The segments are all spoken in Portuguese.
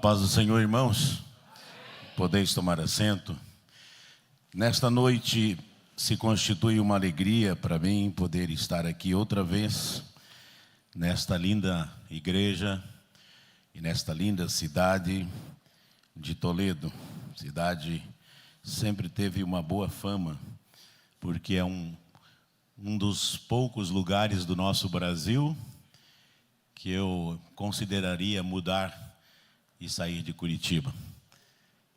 A paz do Senhor, irmãos. Podeis tomar assento. Nesta noite se constitui uma alegria para mim poder estar aqui outra vez, nesta linda igreja e nesta linda cidade de Toledo. Cidade sempre teve uma boa fama, porque é um dos poucos lugares do nosso Brasil que eu consideraria mudar e sair de Curitiba.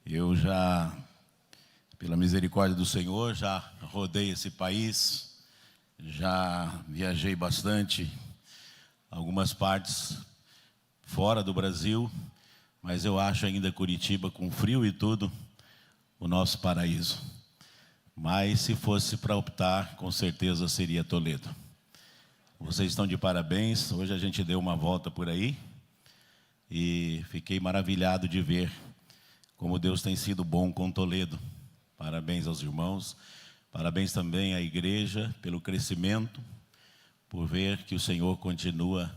Eu já, pela misericórdia do Senhor, já rodei esse país, já viajei bastante, algumas partes fora do Brasil, mas eu acho ainda Curitiba, com frio e tudo, o nosso paraíso. Mas se fosse para optar, com certeza seria Toledo. Vocês estão de parabéns. Hoje a gente deu uma volta por aí e fiquei maravilhado de ver como Deus tem sido bom com Toledo. Parabéns aos irmãos, parabéns também à igreja pelo crescimento, por ver que o Senhor continua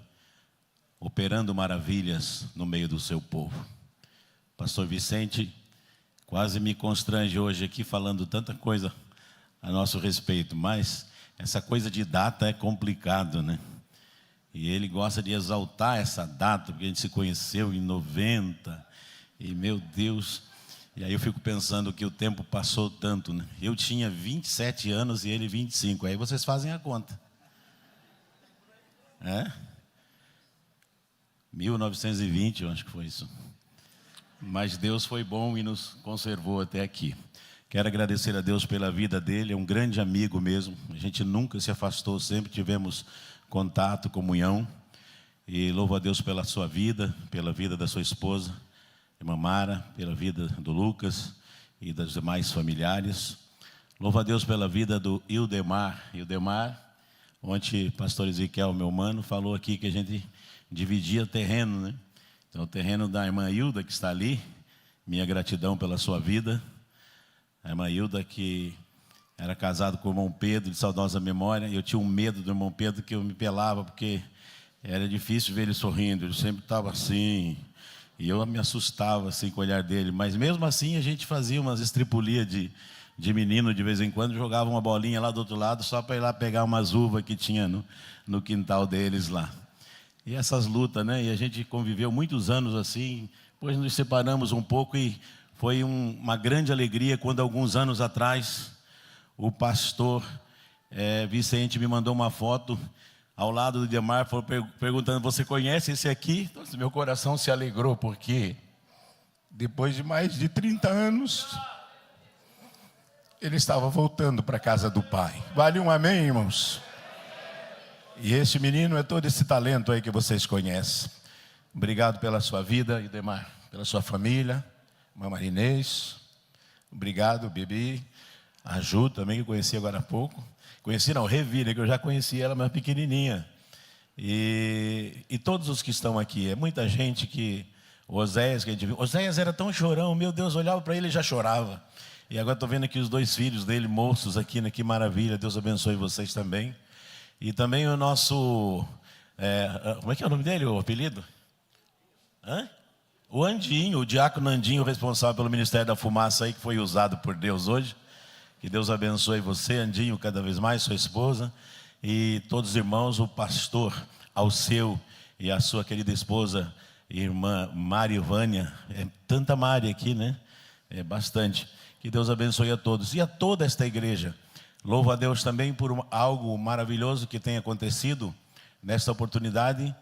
operando maravilhas no meio do seu povo. Pastor Vicente quase me constrange hoje aqui falando tanta coisa a nosso respeito, mas essa coisa de data é complicado, né? E ele gosta de exaltar essa data, porque a gente se conheceu em 90, e meu Deus, e aí eu fico pensando que o tempo passou tanto, né? Eu tinha 27 anos e ele 25, aí vocês fazem a conta. 1920, eu acho que foi isso. Mas Deus foi bom e nos conservou até aqui. Quero agradecer a Deus pela vida dele, é um grande amigo mesmo. A gente nunca se afastou, sempre tivemos contato, comunhão. E louvo a Deus pela sua vida, pela vida da sua esposa, irmã Mara, pela vida do Lucas e das demais familiares. Louvo a Deus pela vida do Ildemar. Ontem o pastor Ezequiel, meu mano, falou aqui que a gente dividia terreno, né? Então o terreno da irmã Hilda, que está ali, minha gratidão pela sua vida. A irmã Hilda, que era casado com o irmão Pedro, de saudosa memória, e eu tinha um medo do irmão Pedro, que eu me pelava, porque era difícil ver ele sorrindo, ele sempre estava assim, e eu me assustava assim com o olhar dele, mas mesmo assim a gente fazia umas estripulias de menino de vez em quando, jogava uma bolinha lá do outro lado, só para ir lá pegar umas uvas que tinha no quintal deles lá. E essas lutas, né? E a gente conviveu muitos anos assim, depois nos separamos um pouco e foi uma grande alegria quando, alguns anos atrás, o pastor Vicente me mandou uma foto ao lado do Demar, perguntando: você conhece esse aqui? Então, meu coração se alegrou, porque depois de mais de 30 anos, ele estava voltando para a casa do Pai. Vale um amém, irmãos? E esse menino é todo esse talento aí que vocês conhecem. Obrigado pela sua vida, Idemar, pela sua família. Irmã Marinês, obrigado, Bibi. A Ju também, que eu conheci agora há pouco. Conheci não, revi, né, que eu já conheci ela, mas pequenininha. E todos os que estão aqui, é muita gente que... O Oséias, que a gente viu. Oséias era tão chorão, meu Deus, olhava para ele e já chorava. E agora estou vendo aqui os dois filhos dele, moços aqui, né, que maravilha, Deus abençoe vocês também. E também o nosso... como é que é o nome dele, o apelido? O Andinho, o diácono Andinho, responsável pelo Ministério da Fumaça aí, que foi usado por Deus hoje. Que Deus abençoe você, Andinho, cada vez mais, sua esposa, e todos os irmãos, o pastor Alceu e a sua querida esposa, irmã Mari Vânia. É tanta Mari aqui, né? É bastante. Que Deus abençoe a todos e a toda esta igreja. Louvo a Deus também por algo maravilhoso que tem acontecido nesta oportunidade.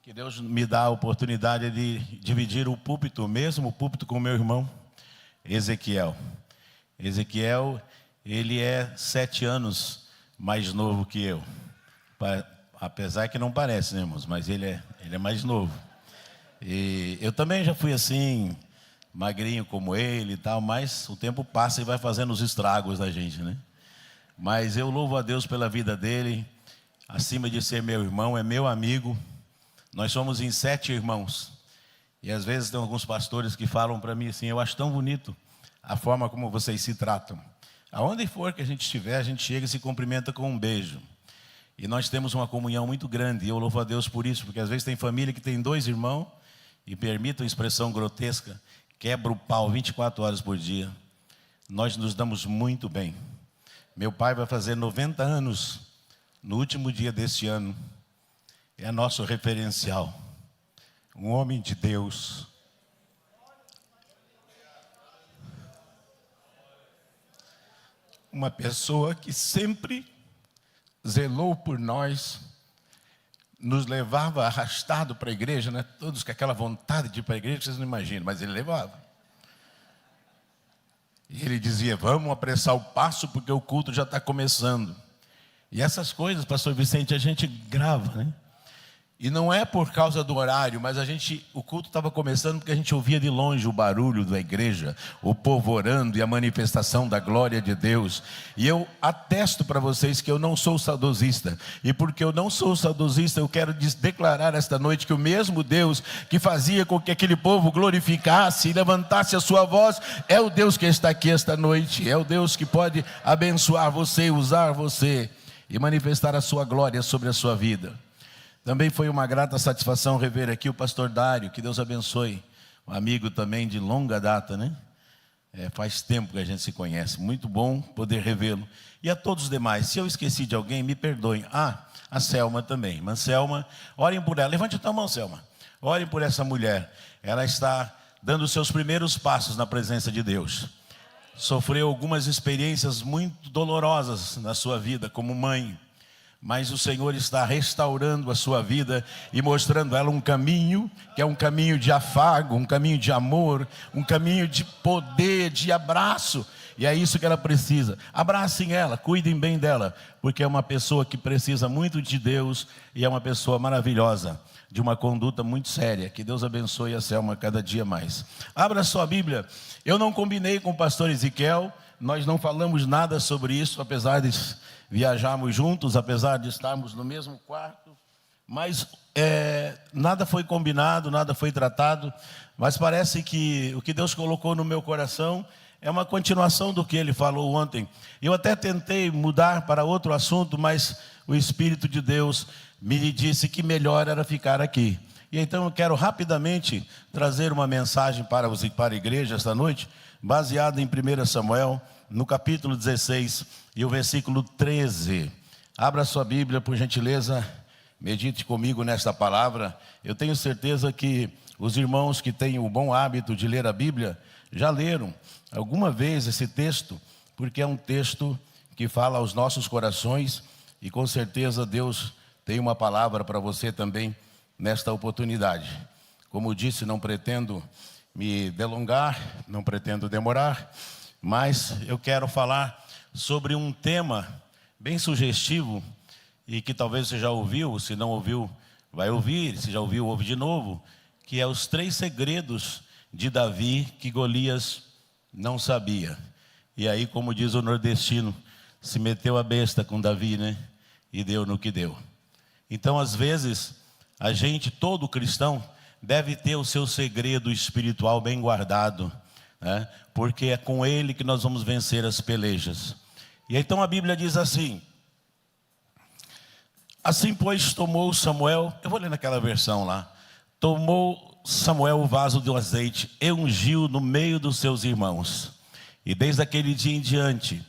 Que Deus me dá a oportunidade de dividir o púlpito, mesmo o púlpito, com o meu irmão Ezequiel. Ezequiel, ele é 7 anos mais novo que eu. Apesar que não parece, né, irmãos? Mas ele é mais novo. E eu também já fui assim, magrinho como ele e tal, mas o tempo passa e vai fazendo os estragos da gente, né? Mas eu louvo a Deus pela vida dele. Acima de ser meu irmão, é meu amigo. Nós somos em 7 irmãos. E às vezes tem alguns pastores que falam para mim assim: eu acho tão bonito a forma como vocês se tratam. Aonde for que a gente estiver, a gente chega e se cumprimenta com um beijo. E nós temos uma comunhão muito grande. E eu louvo a Deus por isso, porque às vezes tem família que tem 2 irmãos e permita uma expressão grotesca, quebra o pau 24 horas por dia. Nós nos damos muito bem. Meu pai vai fazer 90 anos no último dia deste ano. É nosso referencial. Um homem de Deus. Uma pessoa que sempre zelou por nós, nos levava arrastado para a igreja, né? Todos com aquela vontade de ir para a igreja, vocês não imaginam, mas ele levava. E ele dizia, vamos apressar o passo, porque o culto já está começando. E essas coisas, pastor Vicente, a gente grava, né? E não é por causa do horário, mas o culto estava começando porque a gente ouvia de longe o barulho da igreja, o povo orando e a manifestação da glória de Deus. E eu atesto para vocês que eu não sou saudosista. E porque eu não sou saudosista, eu quero declarar esta noite que o mesmo Deus que fazia com que aquele povo glorificasse e levantasse a sua voz, é o Deus que está aqui esta noite. É o Deus que pode abençoar você, usar você e manifestar a sua glória sobre a sua vida. Também foi uma grata satisfação rever aqui o pastor Dário, que Deus abençoe, um amigo também de longa data, né? Faz tempo que a gente se conhece, muito bom poder revê-lo. E a todos os demais, se eu esqueci de alguém, me perdoem. A Selma também, mas Selma, orem por ela, levante a tua mão, Selma, orem por essa mulher, ela está dando os seus primeiros passos na presença de Deus. Sofreu algumas experiências muito dolorosas na sua vida como mãe, mas o Senhor está restaurando a sua vida e mostrando a ela um caminho, que é um caminho de afago, um caminho de amor, um caminho de poder, de abraço. E é isso que ela precisa. Abracem ela, cuidem bem dela, porque é uma pessoa que precisa muito de Deus e é uma pessoa maravilhosa, de uma conduta muito séria. Que Deus abençoe a Selma cada dia mais. Abra sua Bíblia. Eu não combinei com o pastor Ezequiel, nós não falamos nada sobre isso, apesar de viajarmos juntos, apesar de estarmos no mesmo quarto, mas nada foi combinado, nada foi tratado, mas parece que o que Deus colocou no meu coração é uma continuação do que ele falou ontem. Eu até tentei mudar para outro assunto, mas o Espírito de Deus me disse que melhor era ficar aqui. E então eu quero rapidamente trazer uma mensagem para a igreja esta noite, baseada em 1 Samuel, no capítulo 16 e o versículo 13. Abra sua Bíblia, por gentileza, medite comigo nesta palavra. Eu tenho certeza que os irmãos que têm o bom hábito de ler a Bíblia, já leram alguma vez esse texto, porque é um texto que fala aos nossos corações, e com certeza Deus tem uma palavra para você também nesta oportunidade. Como disse, não pretendo me delongar, não pretendo demorar, mas eu quero falar sobre um tema bem sugestivo e que talvez você já ouviu, se não ouviu, vai ouvir, se já ouviu, ouve de novo, que é os 3 segredos de Davi que Golias não sabia. E aí, como diz o nordestino, se meteu a besta com Davi, né? E deu no que deu. Então, às vezes, a gente, todo cristão, deve ter o seu segredo espiritual bem guardado, né? Porque é com ele que nós vamos vencer as pelejas. E então a Bíblia diz assim: assim pois tomou Samuel, eu vou ler naquela versão lá, tomou Samuel o vaso do azeite e ungiu no meio dos seus irmãos. E desde aquele dia em diante,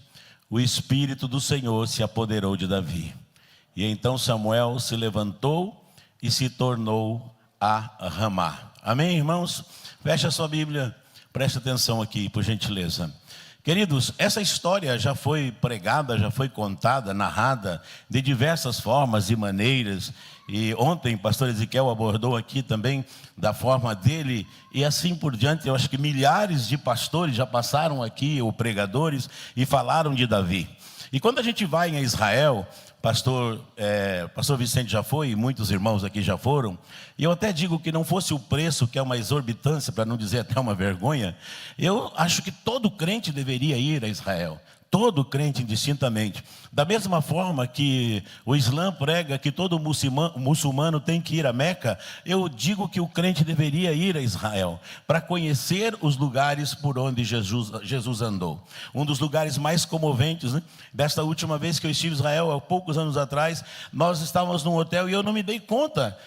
o Espírito do Senhor se apoderou de Davi. E então Samuel se levantou e se tornou a Ramá. Amém, irmãos? Feche a sua Bíblia, preste atenção aqui, por gentileza. Queridos, essa história já foi pregada, já foi contada, narrada de diversas formas e maneiras. E ontem o pastor Ezequiel abordou aqui também da forma dele. E assim por diante, eu acho que milhares de pastores já passaram aqui, ou pregadores, e falaram de Davi. E quando a gente vai em Israel, pastor Vicente já foi, e muitos irmãos aqui já foram, e eu até digo que não fosse o preço, que é uma exorbitância, para não dizer até uma vergonha, eu acho que todo crente deveria ir a Israel. todo crente indistintamente. Da mesma forma que o Islã prega que todo muçulmano tem que ir a Meca, eu digo que o crente deveria ir a Israel, para conhecer os lugares por onde Jesus andou. Um dos lugares mais comoventes, né? Desta última vez que eu estive em Israel, há poucos anos atrás, nós estávamos num hotel e eu não me dei conta,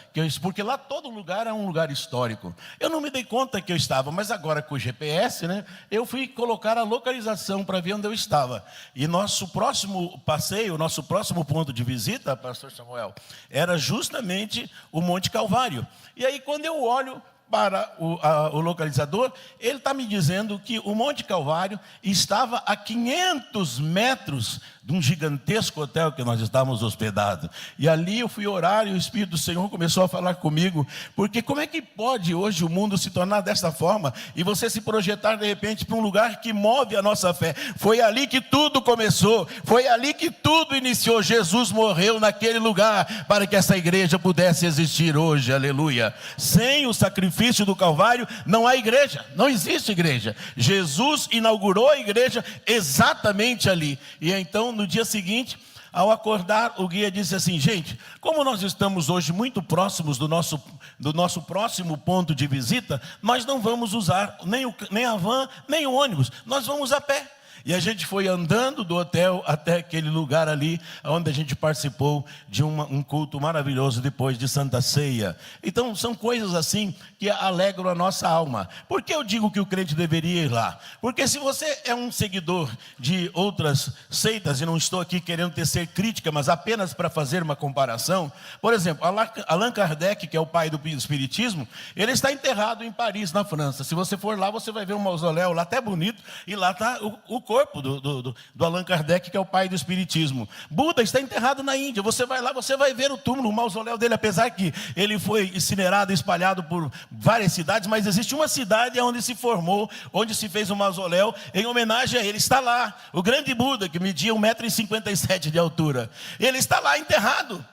porque lá todo lugar é um lugar histórico. Eu não me dei conta que eu estava, mas agora com o GPS, né, eu fui colocar a localização para ver onde eu estava. E nosso próximo passeio, nosso próximo ponto de visita, pastor Samuel, era justamente o Monte Calvário. E aí quando eu olho para o localizador, ele está me dizendo que o Monte Calvário estava a 500 metros de um gigantesco hotel que nós estávamos hospedados. E ali eu fui orar e o Espírito do Senhor começou a falar comigo, porque como é que pode hoje o mundo se tornar dessa forma e você se projetar de repente para um lugar que move a nossa fé? Foi ali que tudo começou, foi ali que tudo iniciou. Jesus morreu naquele lugar para que essa igreja pudesse existir hoje, aleluia. Sem o sacrifício do Calvário não há igreja, não existe igreja. Jesus inaugurou a igreja exatamente ali. E então no dia seguinte, ao acordar, o guia disse assim: gente, como nós estamos hoje muito próximos do nosso próximo ponto de visita, nós não vamos usar nem a van, nem o ônibus, nós vamos a pé. E a gente foi andando do hotel até aquele lugar ali, onde a gente participou de um culto maravilhoso depois de Santa Ceia. Então são coisas assim que alegram a nossa alma. Por que eu digo que o crente deveria ir lá? Porque se você é um seguidor de outras seitas, e não estou aqui querendo tecer crítica, mas apenas para fazer uma comparação. Por exemplo, Allan Kardec, que é o pai do Espiritismo, ele está enterrado em Paris, na França. Se você for lá, você vai ver um mausoléu lá até bonito, e lá está o corpo do Allan Kardec, que é o pai do Espiritismo. Buda está enterrado na Índia. Você vai lá, você vai ver o túmulo, o mausoléu dele, apesar que ele foi incinerado, espalhado por várias cidades, mas existe uma cidade onde se formou, onde se fez um mausoléu em homenagem a ele. Está lá o grande Buda, que media 1,57 m de altura. Ele está lá enterrado.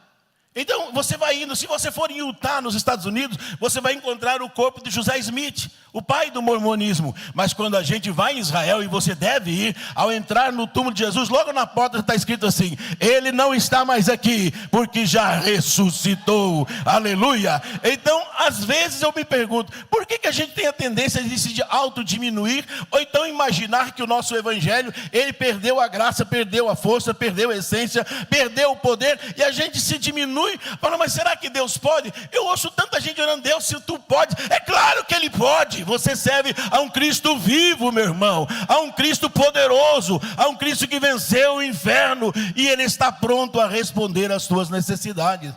Então você vai indo, se você for em Utah, nos Estados Unidos, você vai encontrar o corpo de José Smith, o pai do mormonismo. Mas quando a gente vai em Israel, e você deve ir, ao entrar no túmulo de Jesus, logo na porta está escrito assim: ele não está mais aqui, porque já ressuscitou, aleluia. Então às vezes eu me pergunto, por que a gente tem a tendência de se autodiminuir, ou então imaginar que o nosso evangelho, ele perdeu a graça, perdeu a força, perdeu a essência, perdeu o poder, e a gente se diminui. Fala, mas será que Deus pode? Eu ouço tanta gente orando: Deus, se tu pode. É claro que Ele pode. Você serve a um Cristo vivo, meu irmão, a um Cristo poderoso, a um Cristo que venceu o inferno, e Ele está pronto a responder às tuas necessidades.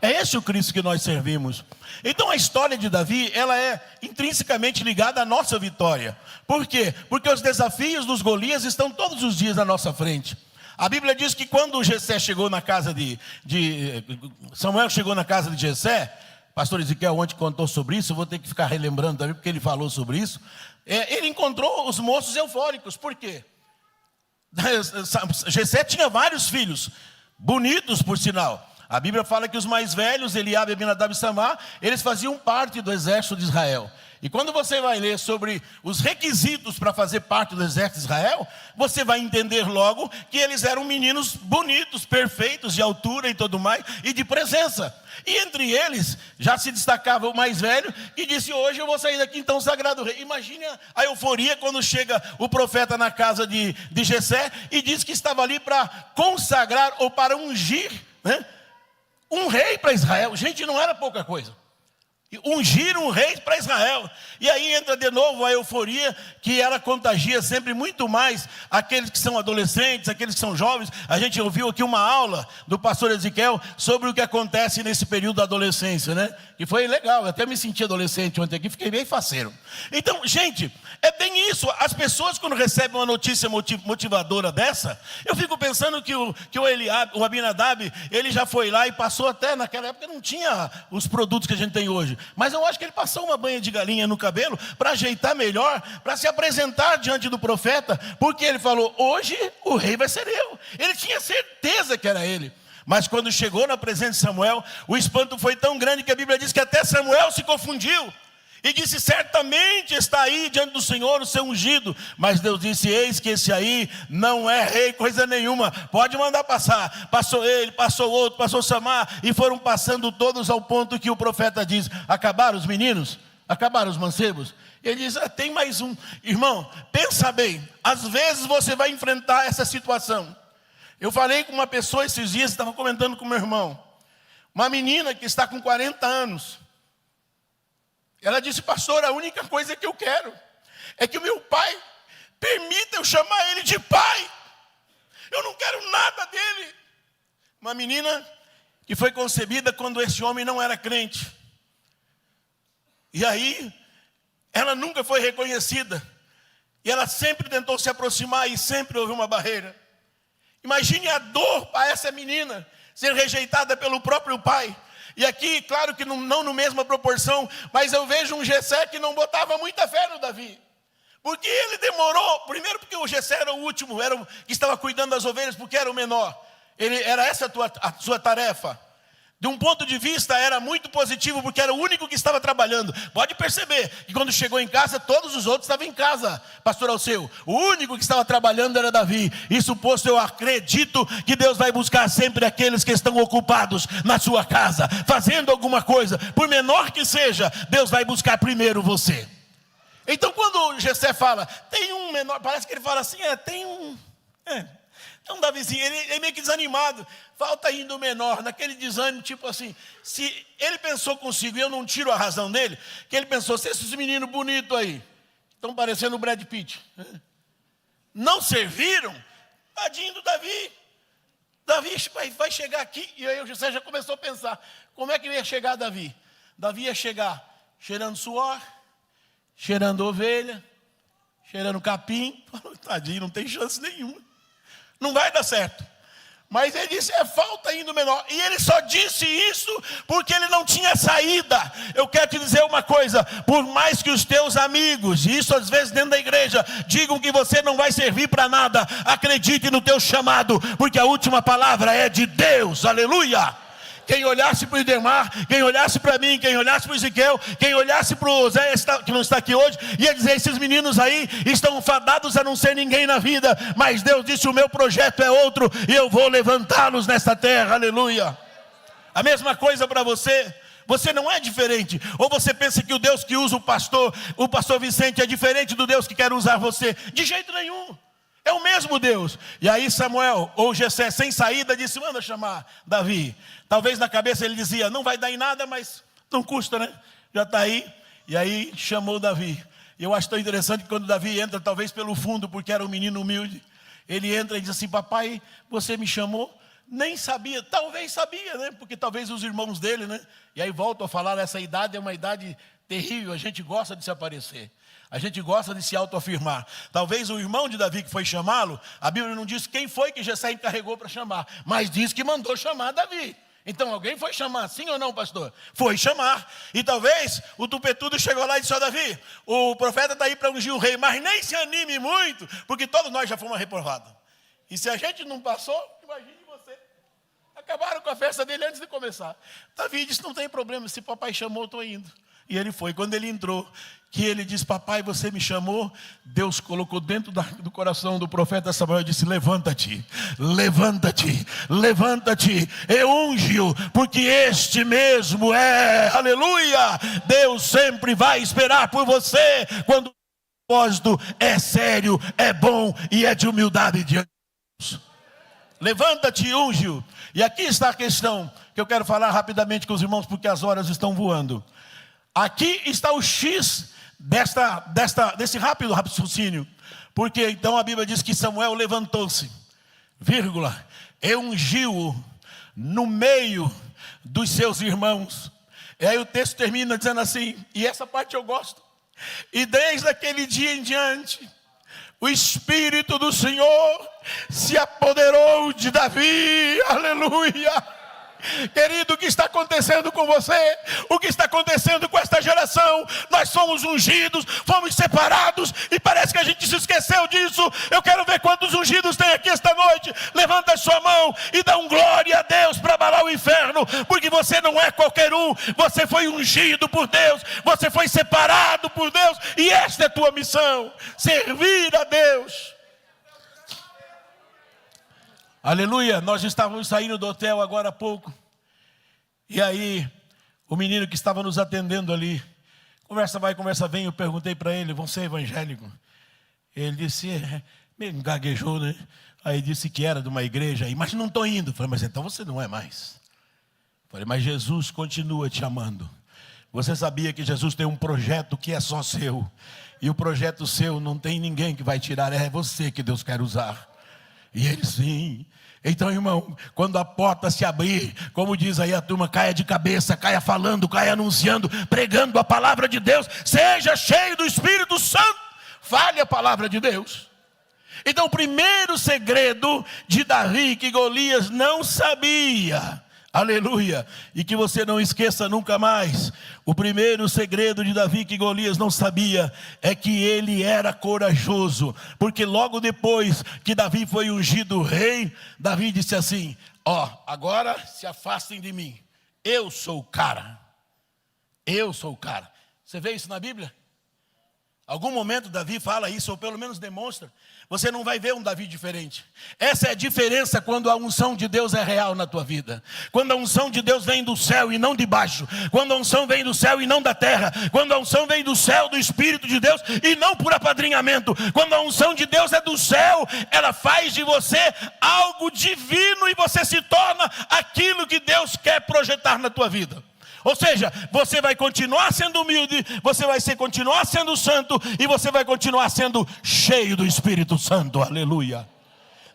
É esse o Cristo que nós servimos. Então a história de Davi, ela é intrinsecamente ligada à nossa vitória. Por quê? Porque os desafios dos Golias estão todos os dias à nossa frente. A Bíblia diz que quando Jessé chegou na casa Samuel chegou na casa de Jessé, pastor Ezequiel ontem contou sobre isso, eu vou ter que ficar relembrando também, porque ele falou sobre isso. Ele encontrou os moços eufóricos. Por quê? Jessé tinha vários filhos, bonitos por sinal. A Bíblia fala que os mais velhos, Eliabe, Abinadab e Samar, eles faziam parte do exército de Israel. E quando você vai ler sobre os requisitos para fazer parte do exército de Israel, você vai entender logo que eles eram meninos bonitos, perfeitos, de altura e tudo mais, e de presença. E entre eles, já se destacava o mais velho, que disse: hoje eu vou sair daqui, então, sagrado rei. Imagine a euforia quando chega o profeta na casa de Jessé, e diz que estava ali para consagrar, ou para ungir, né, um rei para Israel. Gente, não era pouca coisa. Ungir um rei para Israel. E aí entra de novo a euforia, que ela contagia sempre muito mais aqueles que são adolescentes, aqueles que são jovens. A gente ouviu aqui uma aula do pastor Ezequiel sobre o que acontece nesse período da adolescência, né? Que foi legal, eu até me senti adolescente ontem aqui, fiquei bem faceiro. Então, gente, é bem isso. As pessoas, quando recebem uma notícia motivadora dessa, eu fico pensando que o Abinadab, ele já foi lá e passou, até naquela época não tinha os produtos que a gente tem hoje, mas eu acho que ele passou uma banha de galinha no cabelo para ajeitar melhor, para se apresentar diante do profeta, porque ele falou: hoje o rei vai ser eu. Ele tinha certeza que era ele. Mas quando chegou na presença de Samuel, o espanto foi tão grande que a Bíblia diz que até Samuel se confundiu. e disse: certamente está aí diante do Senhor o seu ungido. Mas Deus disse: eis que esse aí não é rei coisa nenhuma, pode mandar passar. Passou ele, passou outro, passou Samar, e foram passando todos ao ponto que o profeta diz: acabaram os meninos? Acabaram os mancebos? Ele diz: tem mais um. Irmão, pensa bem, às vezes você vai enfrentar essa situação. Eu falei com uma pessoa esses dias, estava comentando com meu irmão, uma menina que está com 40 anos. Ela disse: pastor, a única coisa que eu quero é que o meu pai permita eu chamar ele de pai. Eu não quero nada dele. Uma menina que foi concebida quando esse homem não era crente. E aí, ela nunca foi reconhecida. E ela sempre tentou se aproximar e sempre houve uma barreira. Imagine a dor para essa menina ser rejeitada pelo próprio pai. E aqui, claro que não na mesma proporção, mas eu vejo um Jessé que não botava muita fé no Davi. Porque ele demorou, primeiro porque o Jessé era o último, era o que estava cuidando das ovelhas, porque era o menor. Era essa a sua tarefa. De um ponto de vista era muito positivo, porque era o único que estava trabalhando. Pode perceber que quando chegou em casa, todos os outros estavam em casa, pastor Alceu. O único que estava trabalhando era Davi. Isso posto, eu acredito que Deus vai buscar sempre aqueles que estão ocupados na sua casa, fazendo alguma coisa, por menor que seja. Deus vai buscar primeiro você. Então quando Jessé fala, tem um menor, parece que ele fala assim, tem um... Então Davizinho, ele é meio que desanimado, falta ainda o menor, naquele desânimo, tipo assim, se ele pensou consigo, e eu não tiro a razão dele, que ele pensou: se esses meninos bonitos aí, estão parecendo o Brad Pitt, não serviram, tadinho do Davi. Davi vai chegar aqui, e aí você já começou a pensar, como é que ia chegar Davi? Davi ia chegar cheirando suor, cheirando ovelha, cheirando capim, tadinho, não tem chance nenhuma. Não vai dar certo. Mas ele disse: falta ainda o menor. E ele só disse isso porque ele não tinha saída. Eu quero te dizer uma coisa: por mais que os teus amigos, e isso às vezes dentro da igreja, digam que você não vai servir para nada, acredite no teu chamado, porque a última palavra é de Deus. Aleluia. Quem olhasse para o Idemar, quem olhasse para mim, quem olhasse para o Ezequiel, quem olhasse para o Zé, que não está aqui hoje, ia dizer: esses meninos aí estão fadados a não ser ninguém na vida. Mas Deus disse: o meu projeto é outro, e eu vou levantá-los nesta terra. Aleluia. A mesma coisa para você. Você não é diferente. Ou você pensa que o Deus que usa o pastor Vicente, é diferente do Deus que quer usar você? De jeito nenhum. É o mesmo Deus. E aí Samuel, ou Jessé, sem saída, disse: manda chamar Davi. Talvez na cabeça ele dizia: não vai dar em nada, mas não custa, né? Já está aí. E aí chamou Davi. E eu acho tão interessante que quando Davi entra, talvez pelo fundo, porque era um menino humilde, ele entra e diz assim: papai, você me chamou? Nem sabia, talvez sabia, né? Porque talvez os irmãos dele, né? E aí volto a falar, essa idade é uma idade terrível, a gente gosta de se aparecer. A gente gosta de se autoafirmar. Talvez o irmão de Davi que foi chamá-lo, a Bíblia não diz quem foi que Jessé encarregou para chamar, mas diz que mandou chamar Davi. Então alguém foi chamar, sim ou não, pastor? Foi chamar. E talvez o tupetudo chegou lá e disse: ó, Davi, o profeta está aí para ungir o rei, mas nem se anime muito, porque todos nós já fomos reprovados. E se a gente não passou, imagine você. Acabaram com a festa dele antes de começar. Davi disse: não tem problema, se papai chamou, eu estou indo. E ele foi. Quando ele entrou, que ele disse: papai, você me chamou? Deus colocou dentro do coração do profeta Samuel e disse: levanta-te, levanta-te, levanta-te, e unge-o, porque este mesmo é, aleluia. Deus sempre vai esperar por você, quando o propósito é sério, é bom e é de humildade diante de Deus. Levanta-te e unge-o. E aqui está a questão que eu quero falar rapidamente com os irmãos, porque as horas estão voando. Aqui está o X desse rápido raciocínio. Porque então a Bíblia diz que Samuel levantou-se, vírgula, e ungiu-o no meio dos seus irmãos. E aí o texto termina dizendo assim, e essa parte eu gosto: e desde aquele dia em diante, o Espírito do Senhor se apoderou de Davi. Aleluia. Querido, o que está acontecendo com você? O que está acontecendo com esta geração? Nós somos ungidos, fomos separados, e parece que a gente se esqueceu disso. Eu quero ver quantos ungidos tem aqui esta noite. Levanta a sua mão e dá um glória a Deus para abalar o inferno. eterno, porque você não é qualquer um, você foi ungido por Deus, você foi separado por Deus, e esta é a tua missão, servir a Deus. Aleluia. Nós estávamos saindo do hotel agora há pouco, e aí o menino que estava nos atendendo ali, conversa vai, conversa vem, eu perguntei para ele, você é evangélico? Ele disse, meio gaguejou, né? Aí disse que era de uma igreja aí, mas não estou indo. Falei, mas então você não é mais. Falei, mas Jesus continua te amando. Você sabia que Jesus tem um projeto que é só seu, e o projeto seu não tem ninguém que vai tirar, é você que Deus quer usar. E ele, sim. Então, irmão, quando a porta se abrir, como diz aí a turma, caia de cabeça, caia falando, caia anunciando, pregando a palavra de Deus, seja cheio do Espírito Santo, fale a palavra de Deus. Então, o primeiro segredo de Davi que Golias não sabia, aleluia, e que você não esqueça nunca mais, o primeiro segredo de Davi que Golias não sabia é que ele era corajoso, porque logo depois que Davi foi ungido rei, Davi disse assim, agora se afastem de mim, eu sou o cara, você vê isso na Bíblia? Algum momento Davi fala isso, ou pelo menos demonstra. Você não vai ver um Davi diferente. Essa é a diferença quando a unção de Deus é real na tua vida. Quando a unção de Deus vem do céu e não de baixo. Quando a unção vem do céu e não da terra. Quando a unção vem do céu, do Espírito de Deus, e não por apadrinhamento. Quando a unção de Deus é do céu, ela faz de você algo divino e você se torna aquilo que Deus quer projetar na tua vida. Ou seja, você vai continuar sendo humilde, você vai continuar sendo santo, e você vai continuar sendo cheio do Espírito Santo, aleluia.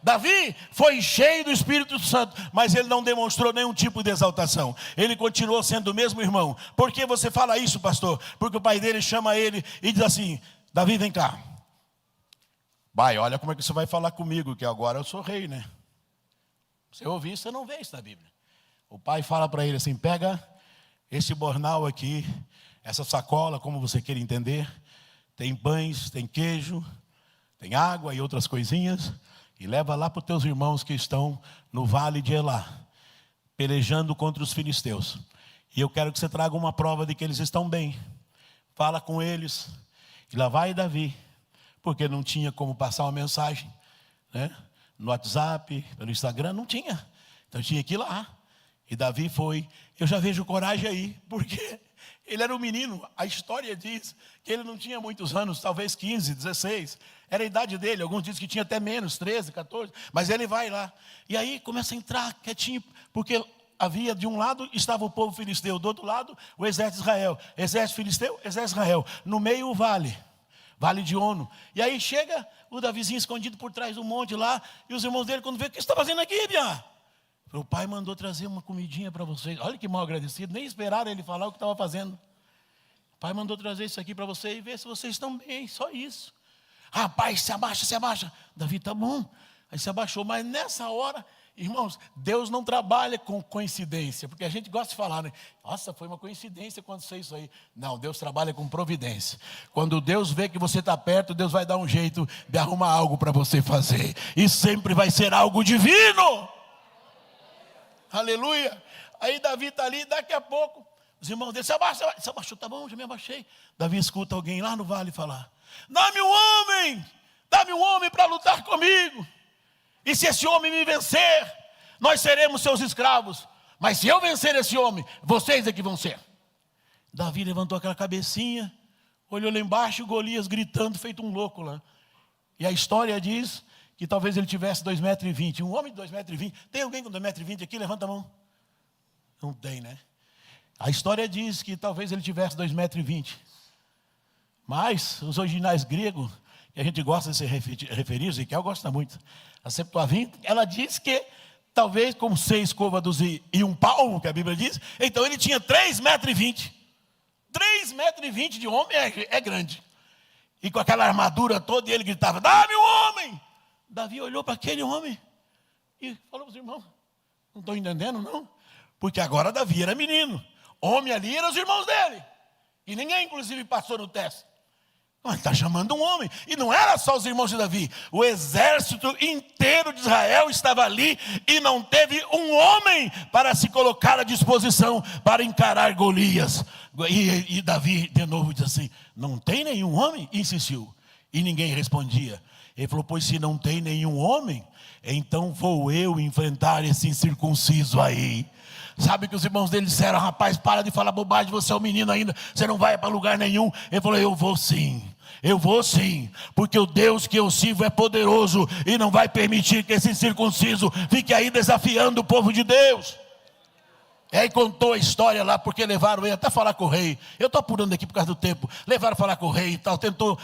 Davi foi cheio do Espírito Santo, mas ele não demonstrou nenhum tipo de exaltação, ele continuou sendo o mesmo irmão. Por que você fala isso, pastor? Porque o pai dele chama ele e diz assim, Davi, vem cá. Pai, olha como é que você vai falar comigo, que agora eu sou rei, né? Você ouviu isso, você não vê isso na Bíblia. O pai fala para ele assim, pega esse bornal aqui, essa sacola, como você queira entender, tem pães, tem queijo, tem água e outras coisinhas, e leva lá para os teus irmãos que estão no vale de Elá, pelejando contra os filisteus. E eu quero que você traga uma prova de que eles estão bem. Fala com eles. E lá vai Davi, porque não tinha como passar uma mensagem, né? No WhatsApp, pelo Instagram, não tinha. Então tinha que ir lá. E Davi foi. Eu já vejo coragem aí, porque ele era um menino. A história diz que ele não tinha muitos anos, talvez 15, 16. Era a idade dele, alguns dizem que tinha até menos, 13, 14. Mas ele vai lá. E aí começa a entrar quietinho, porque havia de um lado estava o povo filisteu, do outro lado o exército de Israel. Exército filisteu, exército de Israel. No meio o vale de Ono. E aí chega o Davizinho escondido por trás do monte lá, e os irmãos dele, quando vê, o que você está fazendo aqui, Bia? O pai mandou trazer uma comidinha para vocês. Olha que mal agradecido, nem esperaram ele falar o que estava fazendo. O pai mandou trazer isso aqui para vocês e ver se vocês estão bem, só isso. Rapaz, se abaixa, se abaixa. Davi, tá bom. Aí se abaixou, mas nessa hora, irmãos, Deus não trabalha com coincidência, porque a gente gosta de falar, né? Nossa, foi uma coincidência acontecer isso aí. Não, Deus trabalha com providência. Quando Deus vê que você está perto, Deus vai dar um jeito de arrumar algo para você fazer. E sempre vai ser algo divino. Aleluia. Aí Davi está ali, daqui a pouco os irmãos dele, se abaixou, tá bom, já me abaixei. Davi escuta alguém lá no vale falar, dá-me um homem para lutar comigo, e se esse homem me vencer, nós seremos seus escravos, mas se eu vencer esse homem, vocês é que vão ser. Davi levantou aquela cabecinha, olhou lá embaixo, Golias gritando, feito um louco lá. E a história diz que talvez ele tivesse 2,20 m, um homem de 2,20 m. Tem alguém com 2,20 m aqui? Levanta a mão. Não tem, né? A história diz que talvez ele tivesse 2,20 m. Mas os originais gregos, que a gente gosta de se referir, Ezequiel gosta muito, a Septuaginta, ela diz que talvez com 6 côvados e um palmo, que a Bíblia diz, então ele tinha 3,20 m. 3,20 m de homem é grande. E com aquela armadura toda, e ele gritava, dá-me um homem! Davi olhou para aquele homem e falou para os irmãos, não estou entendendo não, porque agora Davi era menino, homem ali eram os irmãos dele, e ninguém inclusive passou no teste. Mas está chamando um homem. E não era só os irmãos de Davi. O exército inteiro de Israel estava ali e não teve um homem para se colocar à disposição para encarar Golias. E Davi de novo diz assim: não tem nenhum homem? E insistiu. E ninguém respondia. Ele falou: pois se não tem nenhum homem, então vou eu enfrentar esse incircunciso aí. Sabe que os irmãos dele disseram: rapaz, para de falar bobagem, você é um menino ainda, você não vai para lugar nenhum. Ele falou: eu vou sim, porque o Deus que eu sirvo é poderoso e não vai permitir que esse incircunciso fique aí desafiando o povo de Deus. E aí contou a história lá, porque levaram ele até falar com o rei. Eu estou apurando aqui por causa do tempo. Levaram falar com o rei e tal, tentou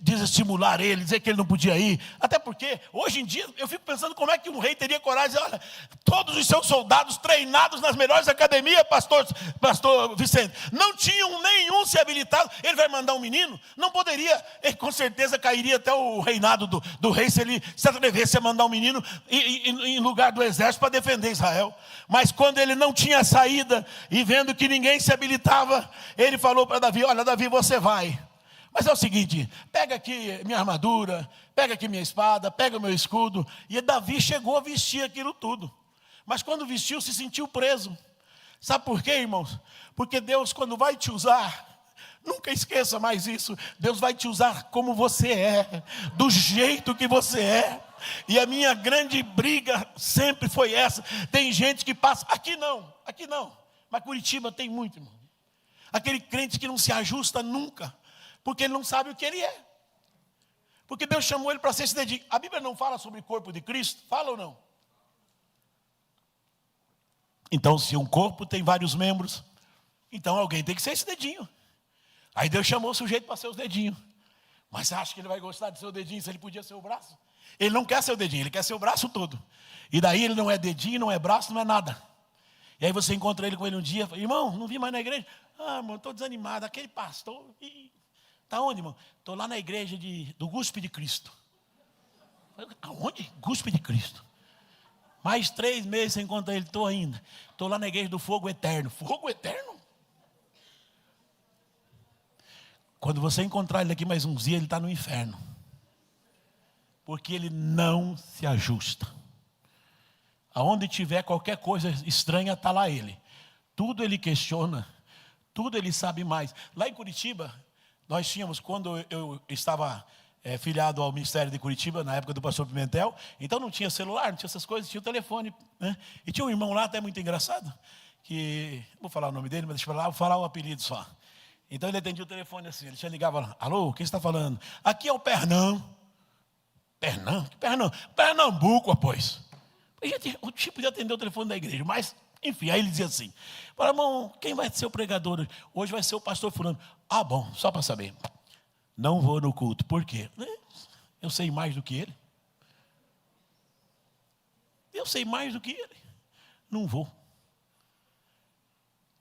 desestimular ele, dizer que ele não podia ir. Até porque, hoje em dia, eu fico pensando como é que um rei teria coragem de dizer: olha, todos os seus soldados treinados nas melhores academias, pastor Vicente, não tinham nenhum se habilitado. Ele vai mandar um menino? Não poderia. Ele com certeza cairia até o reinado do rei se ele se atrevesse a mandar um menino em lugar do exército para defender Israel. Mas quando ele não tinha saída e vendo que ninguém se habilitava, ele falou para Davi: olha, Davi, você vai, mas é o seguinte, pega aqui minha armadura, pega aqui minha espada, pega o meu escudo. E Davi chegou a vestir aquilo tudo, mas quando vestiu se sentiu preso. Sabe por quê, irmãos? Porque Deus, quando vai te usar, nunca esqueça mais isso, Deus vai te usar como você é, do jeito que você é. E a minha grande briga sempre foi essa. Tem gente que passa, aqui não, mas Curitiba tem muito, irmão. Aquele crente que não se ajusta nunca, porque ele não sabe o que ele é. Porque Deus chamou ele para ser esse dedinho. A Bíblia não fala sobre o corpo de Cristo? Fala ou não? Então, se um corpo tem vários membros, então alguém tem que ser esse dedinho. Aí Deus chamou o sujeito para ser os dedinhos. Mas você acha que ele vai gostar de ser o dedinho se ele podia ser o braço? Ele não quer ser o dedinho, ele quer ser o braço todo. E daí ele não é dedinho, não é braço, não é nada. E aí você encontra ele com ele um dia, fala: irmão, não vim mais na igreja. Ah, irmão, estou desanimado. Aquele pastor, está onde, irmão? Estou lá na igreja do Guspe de Cristo. Aonde? Guspe de Cristo. Mais 3 meses você encontra ele, estou ainda. Estou lá na igreja do Fogo Eterno. Fogo Eterno? Quando você encontrar ele daqui mais uns dias, ele está no inferno. Porque ele não se ajusta. Aonde tiver qualquer coisa estranha, está lá ele. Tudo ele questiona, tudo ele sabe mais. Lá em Curitiba, nós tínhamos, quando eu estava filiado ao Ministério de Curitiba, na época do pastor Pimentel, então não tinha celular, não tinha essas coisas, tinha o telefone, né? E tinha um irmão lá, até muito engraçado, que, não vou falar o nome dele, mas deixa eu falar, vou falar o apelido só. Então ele atendia o telefone assim, ele já ligava lá: alô, quem está falando? Aqui é o Pernão. Pernambuco, após. O tipo de atender o telefone da igreja, mas, enfim, aí ele dizia assim: fala, irmão, quem vai ser o pregador hoje? Hoje vai ser o pastor fulano. Ah, bom, só para saber. Não vou no culto. Por quê? Eu sei mais do que ele. Não vou.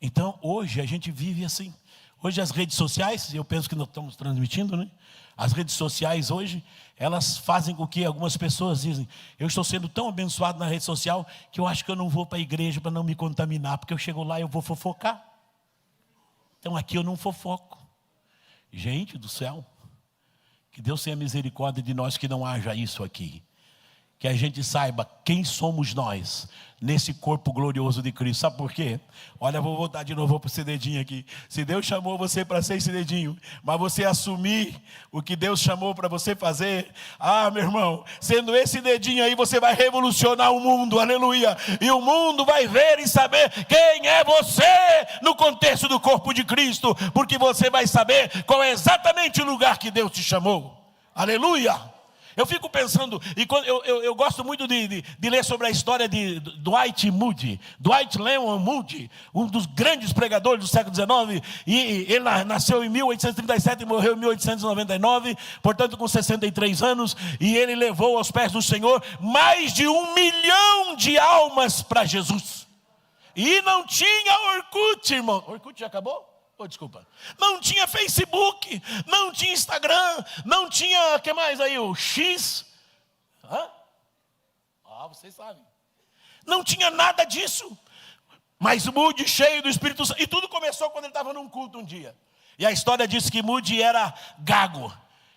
Então, hoje a gente vive assim. Hoje as redes sociais, eu penso que nós estamos transmitindo, né? As redes sociais hoje, elas fazem com que algumas pessoas dizem: eu estou sendo tão abençoado na rede social, que eu acho que eu não vou para a igreja para não me contaminar, porque eu chego lá e eu vou fofocar. Então aqui eu não fofoco. Gente do céu, que Deus tenha misericórdia de nós, que não haja isso aqui. Que a gente saiba quem somos nós nesse corpo glorioso de Cristo. Sabe por quê? Olha, vou voltar de novo para esse dedinho aqui. Se Deus chamou você para ser esse dedinho, mas você assumir o que Deus chamou para você fazer, meu irmão, sendo esse dedinho aí, você vai revolucionar o mundo, aleluia. E o mundo vai ver e saber quem é você no contexto do corpo de Cristo, porque você vai saber qual é exatamente o lugar que Deus te chamou, aleluia. Eu fico pensando, e quando eu gosto muito de ler sobre a história de Dwight Lyman Moody, um dos grandes pregadores do século XIX, e ele nasceu em 1837 e morreu em 1899, portanto com 63 anos, e ele levou aos pés do Senhor mais de 1 milhão de almas para Jesus. E não tinha Orkut, irmão. Orkut já acabou? Desculpa. Não tinha Facebook, não tinha Instagram, não tinha, o que mais aí? O X? Vocês sabem. Não tinha nada disso. Mas Moody, cheio do Espírito Santo. E tudo começou quando ele estava num culto um dia. E a história diz que Moody era gago.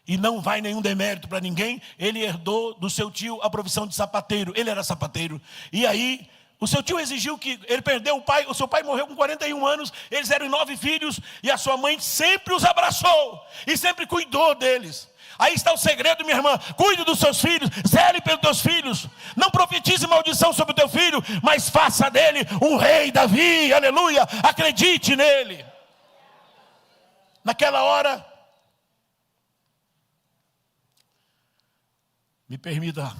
E não vai nenhum demérito para ninguém. Ele herdou do seu tio a profissão de sapateiro. Ele era sapateiro. E aí, o seu tio exigiu que ele perdeu o pai. O seu pai morreu com 41 anos. Eles eram 9 filhos. E a sua mãe sempre os abraçou. E sempre cuidou deles. Aí está o segredo, minha irmã. Cuide dos seus filhos. Zele pelos teus filhos. Não profetize maldição sobre o teu filho. Mas faça dele um rei Davi. Aleluia. Acredite nele. Naquela hora, me permita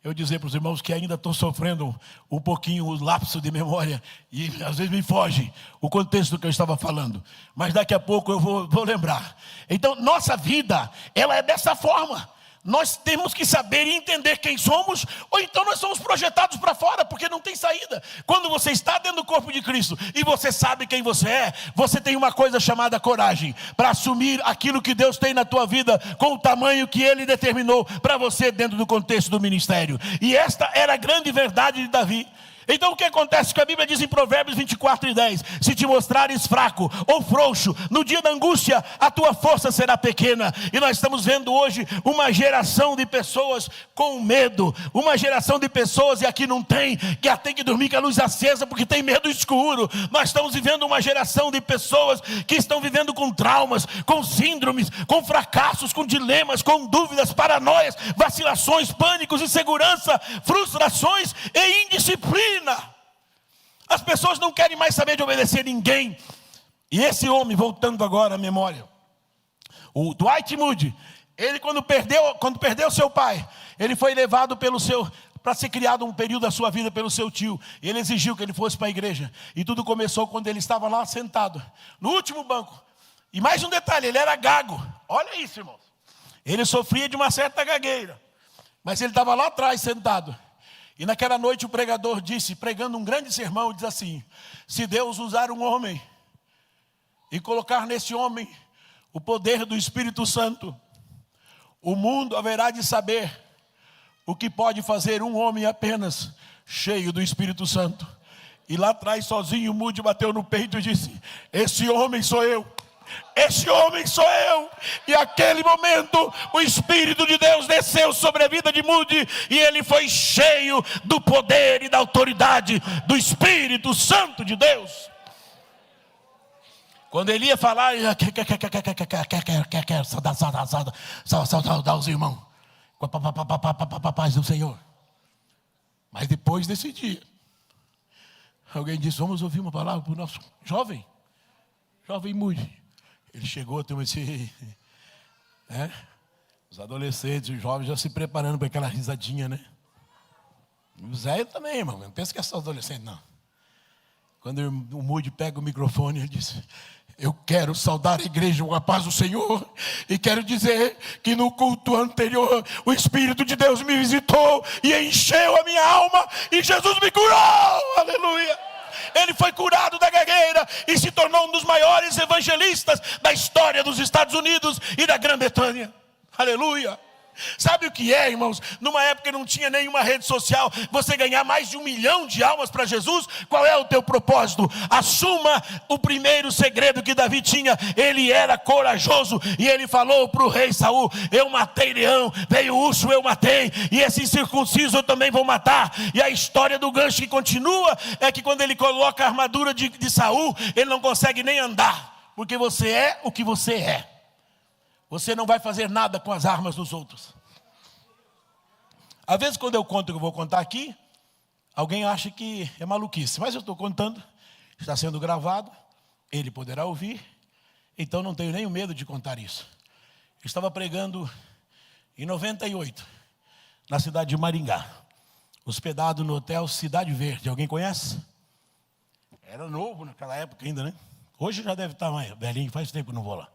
eu dizer para os irmãos que ainda estou sofrendo um pouquinho o lapso de memória. E às vezes me foge o contexto do que eu estava falando. Mas daqui a pouco eu vou lembrar. Então, nossa vida, ela é dessa forma. Nós temos que saber e entender quem somos, ou então nós somos projetados para fora, porque não tem saída. Quando você está dentro do corpo de Cristo, e você sabe quem você é, você tem uma coisa chamada coragem, para assumir aquilo que Deus tem na tua vida, com o tamanho que Ele determinou para você dentro do contexto do ministério. E esta era a grande verdade de Davi. Então o que acontece? Que a Bíblia diz em Provérbios 24:10: se te mostrares fraco ou frouxo, no dia da angústia, a tua força será pequena. E nós estamos vendo hoje uma geração de pessoas com medo, uma geração de pessoas, e aqui não tem, que tem que dormir com a luz acesa porque tem medo escuro. Nós estamos vivendo uma geração de pessoas que estão vivendo com traumas, com síndromes, com fracassos, com dilemas, com dúvidas, paranoias, vacilações, pânicos, insegurança, frustrações e indisciplina. As pessoas não querem mais saber de obedecer ninguém. E esse homem, voltando agora à memória, o Dwight Moody, ele quando perdeu seu pai, ele foi levado para ser criado um período da sua vida pelo seu tio. Ele exigiu que ele fosse para a igreja. E tudo começou quando ele estava lá sentado, no último banco. E mais um detalhe, ele era gago. Olha isso, irmãos. Ele sofria de uma certa gagueira. Mas ele estava lá atrás sentado. E naquela noite o pregador disse, pregando um grande sermão, diz assim: se Deus usar um homem e colocar nesse homem o poder do Espírito Santo, o mundo haverá de saber o que pode fazer um homem apenas cheio do Espírito Santo. E lá atrás sozinho Moody bateu no peito e disse: esse homem sou eu. Esse homem sou eu. E naquele momento o Espírito de Deus desceu sobre a vida de Moody, e ele foi cheio do poder e da autoridade do Espírito Santo de Deus. Quando ele ia falar, quer saudar os irmãos com a paz do Senhor. Mas depois desse dia, alguém disse: vamos ouvir uma palavra para o nosso jovem Moody. Ele chegou, tem os adolescentes, os jovens já se preparando para aquela risadinha, né? O Zé também, irmão, não pensa que é só adolescente, não. Quando o Moody pega o microfone, ele disse: eu quero saudar a igreja com a paz do Senhor, e quero dizer que no culto anterior o Espírito de Deus me visitou e encheu a minha alma, e Jesus me curou, aleluia. Ele foi curado da gagueira e se tornou um dos maiores evangelistas da história dos Estados Unidos e da Grã-Bretanha. Aleluia. Sabe o que é, irmãos? Numa época que não tinha nenhuma rede social, você ganhar mais de 1 milhão de almas para Jesus. Qual é o teu propósito? Assuma o primeiro segredo que Davi tinha. Ele era corajoso e ele falou para o rei Saul: eu matei leão, veio urso, eu matei, e esse incircunciso eu também vou matar. E a história do gancho que continua é que quando ele coloca a armadura de Saul, ele não consegue nem andar, porque você é o que você é. Você não vai fazer nada com as armas dos outros. Às vezes quando eu conto o que eu vou contar aqui, alguém acha que é maluquice. Mas eu estou contando, está sendo gravado, ele poderá ouvir. Então não tenho nenhum medo de contar isso. Eu estava pregando em 98, na cidade de Maringá, hospedado no hotel Cidade Verde. Alguém conhece? Era novo naquela época ainda, né? Hoje já deve estar mais velhinho, faz tempo que não vou lá.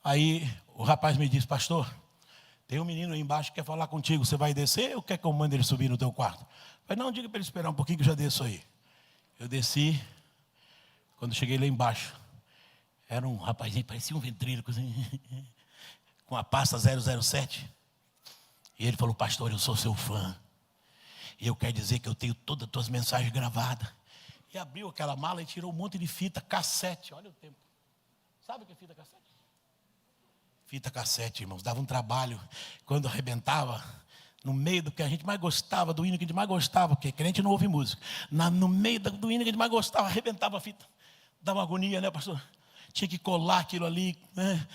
Aí o rapaz me disse: pastor, tem um menino aí embaixo que quer falar contigo, você vai descer ou quer que eu mande ele subir no teu quarto? Eu falei: não, diga para ele esperar um pouquinho que eu já desço aí. Eu desci. Quando cheguei lá embaixo, era um rapazinho, parecia um ventríloco assim, com a pasta 007. E ele falou: pastor, eu sou seu fã, e eu quero dizer que eu tenho todas as tuas mensagens gravadas. E abriu aquela mala e tirou um monte de fita cassete. Olha o tempo. Sabe o que é fita cassete? Fita cassete, irmãos, dava um trabalho. Quando arrebentava, no meio do que a gente mais gostava, do hino que a gente mais gostava, porque crente não ouve música. No meio do hino que a gente mais gostava, arrebentava a fita. Dava uma agonia, né, pastor? Tinha que colar aquilo ali, né?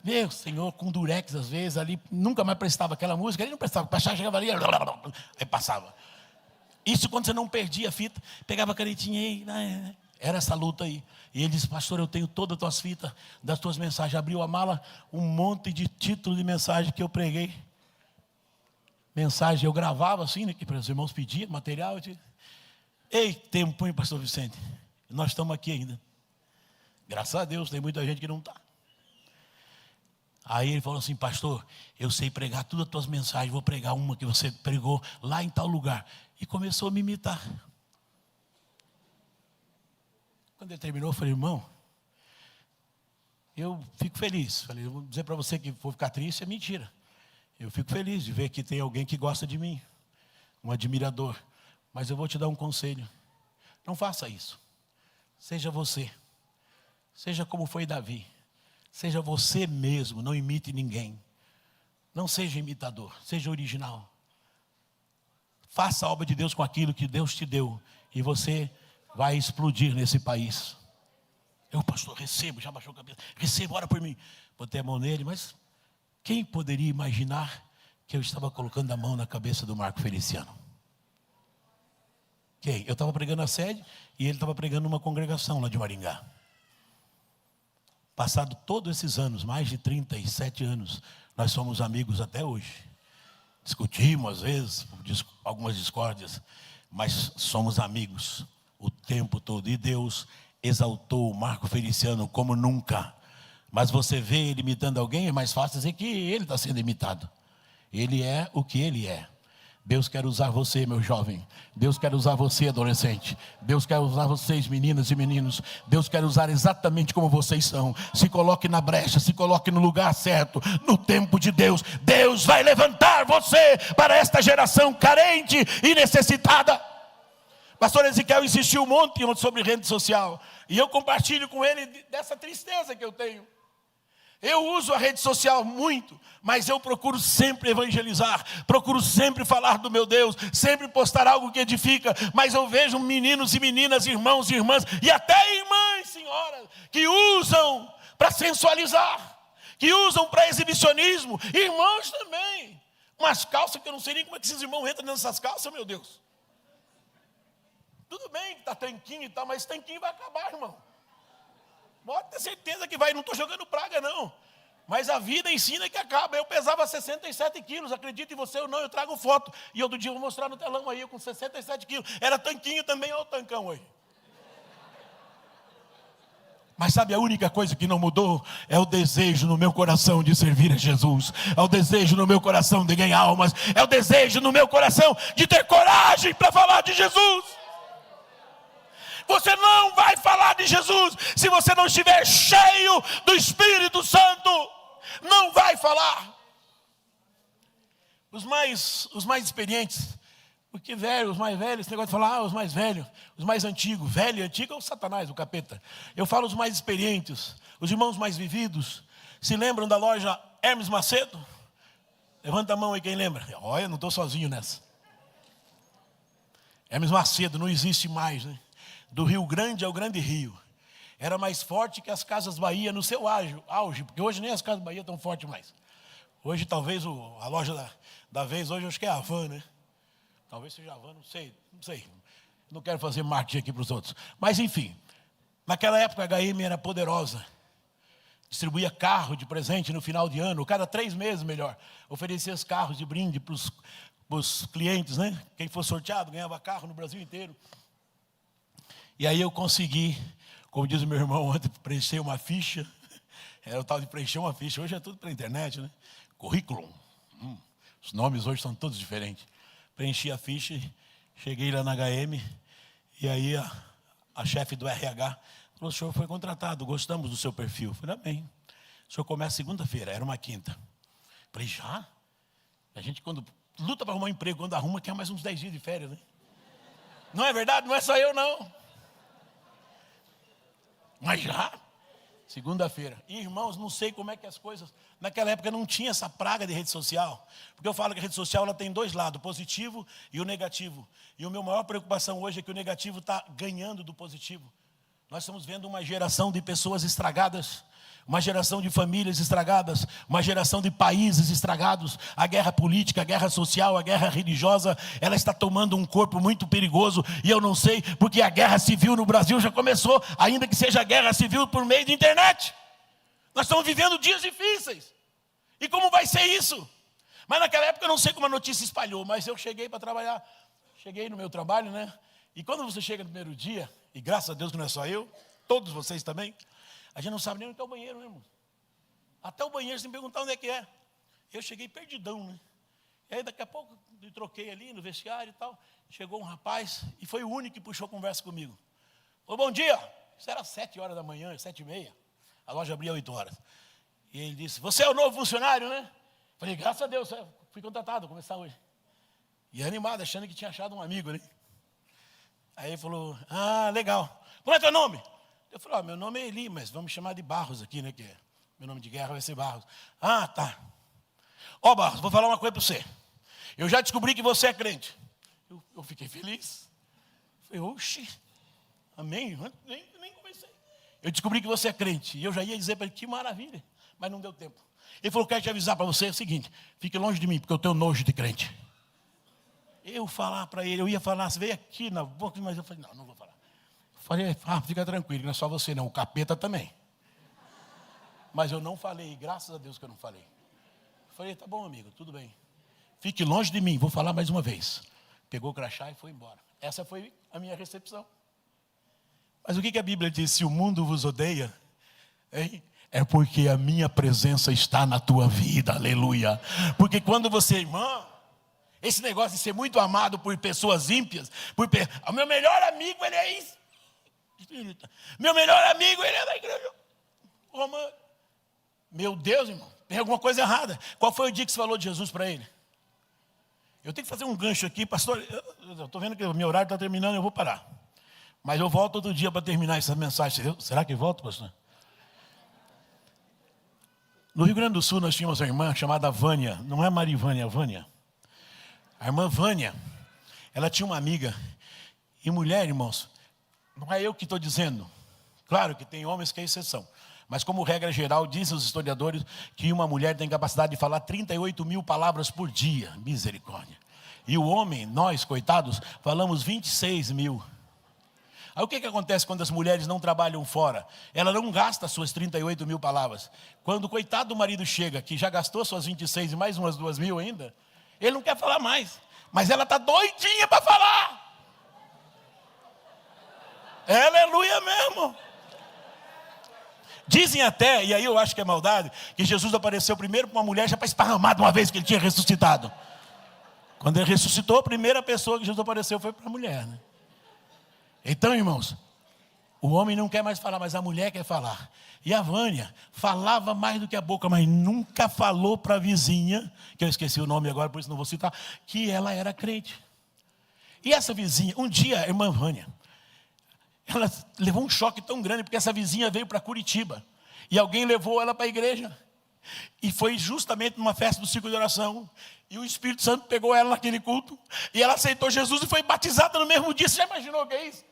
Meu Senhor, com durex às vezes ali, nunca mais prestava aquela música, ele não prestava, chegava ali, aí passava. Isso quando você não perdia a fita, pegava a canetinha aí, era essa luta aí. E ele disse, pastor, eu tenho todas as tuas fitas, das tuas mensagens. Abriu a mala, um monte de títulos de mensagem que eu preguei. Mensagem, eu gravava assim, né, que para os irmãos pediam, material. Ei, tempo, hein, pastor Vicente? Nós estamos aqui ainda. Graças a Deus, tem muita gente que não está. Aí ele falou assim, pastor, eu sei pregar todas as tuas mensagens, vou pregar uma que você pregou lá em tal lugar. E começou a me imitar. Quando ele terminou, eu falei, irmão, eu fico feliz. Falei, eu vou dizer para você que vou ficar triste, é mentira. Eu fico feliz de ver que tem alguém que gosta de mim, um admirador. Mas eu vou te dar um conselho. Não faça isso. Seja você. Seja como foi Davi. Seja você mesmo, não imite ninguém. Não seja imitador, seja original. Faça a obra de Deus com aquilo que Deus te deu. E você vai explodir nesse país. Eu, pastor, recebo, já baixou a cabeça. Recebo, ora por mim. Botei a mão nele, mas quem poderia imaginar que eu estava colocando a mão na cabeça do Marco Feliciano? Quem? Eu estava pregando a sede e ele estava pregando numa congregação lá de Maringá. Passado todos esses anos, mais de 37 anos, nós somos amigos até hoje. Discutimos às vezes, algumas discórdias, mas somos amigos o tempo todo. E Deus exaltou o Marco Feliciano como nunca. Mas você vê ele imitando alguém, é mais fácil dizer que ele está sendo imitado. Ele é o que ele é. Deus quer usar você, meu jovem. Deus quer usar você, adolescente. Deus quer usar vocês, meninas e meninos. Deus quer usar exatamente como vocês são. Se coloque na brecha, se coloque no lugar certo, no tempo de Deus. Deus vai levantar você para esta geração carente e necessitada. Pastor Ezequiel insistiu um monte sobre rede social. E eu compartilho com ele dessa tristeza que eu tenho. Eu uso a rede social muito, mas eu procuro sempre evangelizar, procuro sempre falar do meu Deus, sempre postar algo que edifica, mas eu vejo meninos e meninas, irmãos e irmãs, e até irmãs, senhoras, que usam para sensualizar, que usam para exibicionismo, irmãos também, umas calças que eu não sei nem como é que esses irmãos entram nessas calças, meu Deus. Tudo bem que está tanquinho e tal, mas esse tanquinho vai acabar, irmão. Pode ter certeza que vai, não estou jogando praga não. Mas a vida ensina que acaba. Eu pesava 67 quilos, acredite em você ou não, eu trago foto. E outro dia eu vou mostrar no telão aí, eu com 67 quilos. Era tanquinho também, olha o tancão aí. Mas sabe a única coisa que não mudou? É o desejo no meu coração de servir a Jesus. É o desejo no meu coração de ganhar almas. É o desejo no meu coração de ter coragem para falar de Jesus. Você não vai falar de Jesus se você não estiver cheio do Espírito Santo. Não vai falar. Os mais experientes, porque velho, os mais velhos, esse negócio de falar, os mais velhos, os mais antigos. Velho e antigo é o Satanás, o capeta. Eu falo os mais experientes, os irmãos mais vividos. Se lembram da loja Hermes Macedo? Levanta a mão aí quem lembra. Olha, não estou sozinho nessa. Hermes Macedo não existe mais, né? Do Rio Grande ao Grande Rio. Era mais forte que as Casas Bahia no seu auge, porque hoje nem as Casas Bahia estão fortes mais. Hoje talvez a loja da vez, hoje acho que é a Havan, né? Talvez seja a Havan, não sei. Não quero fazer marketing aqui para os outros. Mas enfim, naquela época a HM era poderosa. Distribuía carro de presente no final de ano, cada 3 meses melhor. Oferecia os carros de brinde para os clientes, né? Quem fosse sorteado ganhava carro no Brasil inteiro. E aí eu consegui, como diz o meu irmão ontem, preencher uma ficha. Era o tal de preencher uma ficha. Hoje é tudo pela internet, né? Currículo. Os nomes hoje são todos diferentes. Preenchi a ficha, cheguei lá na HM. E aí a chefe do RH falou, o senhor foi contratado, gostamos do seu perfil. Eu falei, bem, o senhor começa segunda-feira, era uma quinta. Eu falei, já? A gente quando luta para arrumar um emprego, quando arruma, quer mais uns 10 dias de férias, né? Não é verdade? Não é só eu, não. Mas já? Segunda-feira. E, irmãos, não sei como é que as coisas... Naquela época não tinha essa praga de rede social. Porque eu falo que a rede social ela tem dois lados, o positivo e o negativo. E a minha maior preocupação hoje é que o negativo está ganhando do positivo. Nós estamos vendo uma geração de pessoas estragadas, uma geração de famílias estragadas, uma geração de países estragados. A guerra política, a guerra social, a guerra religiosa, ela está tomando um corpo muito perigoso. E eu não sei, porque a guerra civil no Brasil já começou, ainda que seja guerra civil por meio de internet. Nós estamos vivendo dias difíceis. E como vai ser isso? Mas naquela época eu não sei como a notícia espalhou, mas eu cheguei para trabalhar. Cheguei no meu trabalho, né? E quando você chega no primeiro dia, e graças a Deus que não é só eu, todos vocês também, a gente não sabe nem onde está o banheiro, né, irmão? Até o banheiro, sem perguntar onde é que é. Eu cheguei perdidão, né? E aí daqui a pouco, me troquei ali no vestiário e tal. Chegou um rapaz, e foi o único que puxou conversa comigo. Falou, bom dia. Isso era 7 horas da manhã, 7h30. A loja abria 8 horas. E ele disse, você é o novo funcionário, né? Falei, graças a Deus, fui contratado, vou começar hoje. E animado, achando que tinha achado um amigo ali. Aí ele falou, legal. Como é teu nome? Eu falei, meu nome é Eli, mas vamos chamar de Barros aqui, né? Que é, meu nome de guerra vai ser Barros. Tá. Barros, vou falar uma coisa para você. Eu já descobri que você é crente. Eu fiquei feliz. Falei, oxi, amém? Nem comecei. Eu descobri que você é crente. E eu já ia dizer para ele, que maravilha. Mas não deu tempo. Ele falou, quero te avisar para você o seguinte, fique longe de mim, porque eu tenho nojo de crente. Eu falar para ele, eu ia falar, você veio aqui na boca, mas eu falei, não vou falar. Falei, fica tranquilo, não é só você não, o capeta também. Mas eu não falei, graças a Deus que eu não falei. Falei, tá bom, amigo, tudo bem. Fique longe de mim, vou falar mais uma vez. Pegou o crachá e foi embora. Essa foi a minha recepção. Mas o que a Bíblia diz? Se o mundo vos odeia, hein? É porque a minha presença está na tua vida, aleluia. Porque quando você, irmão, esse negócio de ser muito amado por pessoas ímpias, o meu melhor amigo, ele é isso. Meu melhor amigo, ele é da igreja romana. Meu Deus, irmão, tem alguma coisa errada. Qual foi o dia que você falou de Jesus para ele? Eu tenho que fazer um gancho aqui, pastor. Eu estou vendo que o meu horário está terminando, eu vou parar. Mas eu volto outro dia para terminar essa mensagem. Será que volto, pastor? No Rio Grande do Sul nós tínhamos uma irmã chamada Vânia. Não é Marivânia, é Vânia. A irmã Vânia, ela tinha uma amiga. E mulher, irmãos, não é eu que estou dizendo. Claro que tem homens que é exceção. Mas como regra geral, dizem os historiadores que uma mulher tem capacidade de falar 38.000 palavras por dia. Misericórdia. E o homem, nós, coitados, falamos 26.000. Aí o que acontece quando as mulheres não trabalham fora? Ela não gasta suas 38.000 palavras. Quando o coitado do marido chega, que já gastou suas 26 e mais umas 2.000 ainda, ele não quer falar mais. Mas ela está doidinha para falar. Aleluia mesmo. Dizem até, e aí eu acho que é maldade, que Jesus apareceu primeiro para uma mulher já para esparramar de uma vez que ele tinha ressuscitado. Quando ele ressuscitou, a primeira pessoa que Jesus apareceu foi para a mulher, né? Então, irmãos, o homem não quer mais falar, mas a mulher quer falar. E a Vânia falava mais do que a boca, mas nunca falou para a vizinha, que eu esqueci o nome agora, por isso não vou citar, que ela era crente. E essa vizinha, um dia a irmã Vânia, ela levou um choque tão grande, porque essa vizinha veio para Curitiba, e alguém levou ela para a igreja. E foi justamente numa festa do círculo de oração, e o Espírito Santo pegou ela naquele culto, e ela aceitou Jesus e foi batizada no mesmo dia. Você já imaginou o que é isso?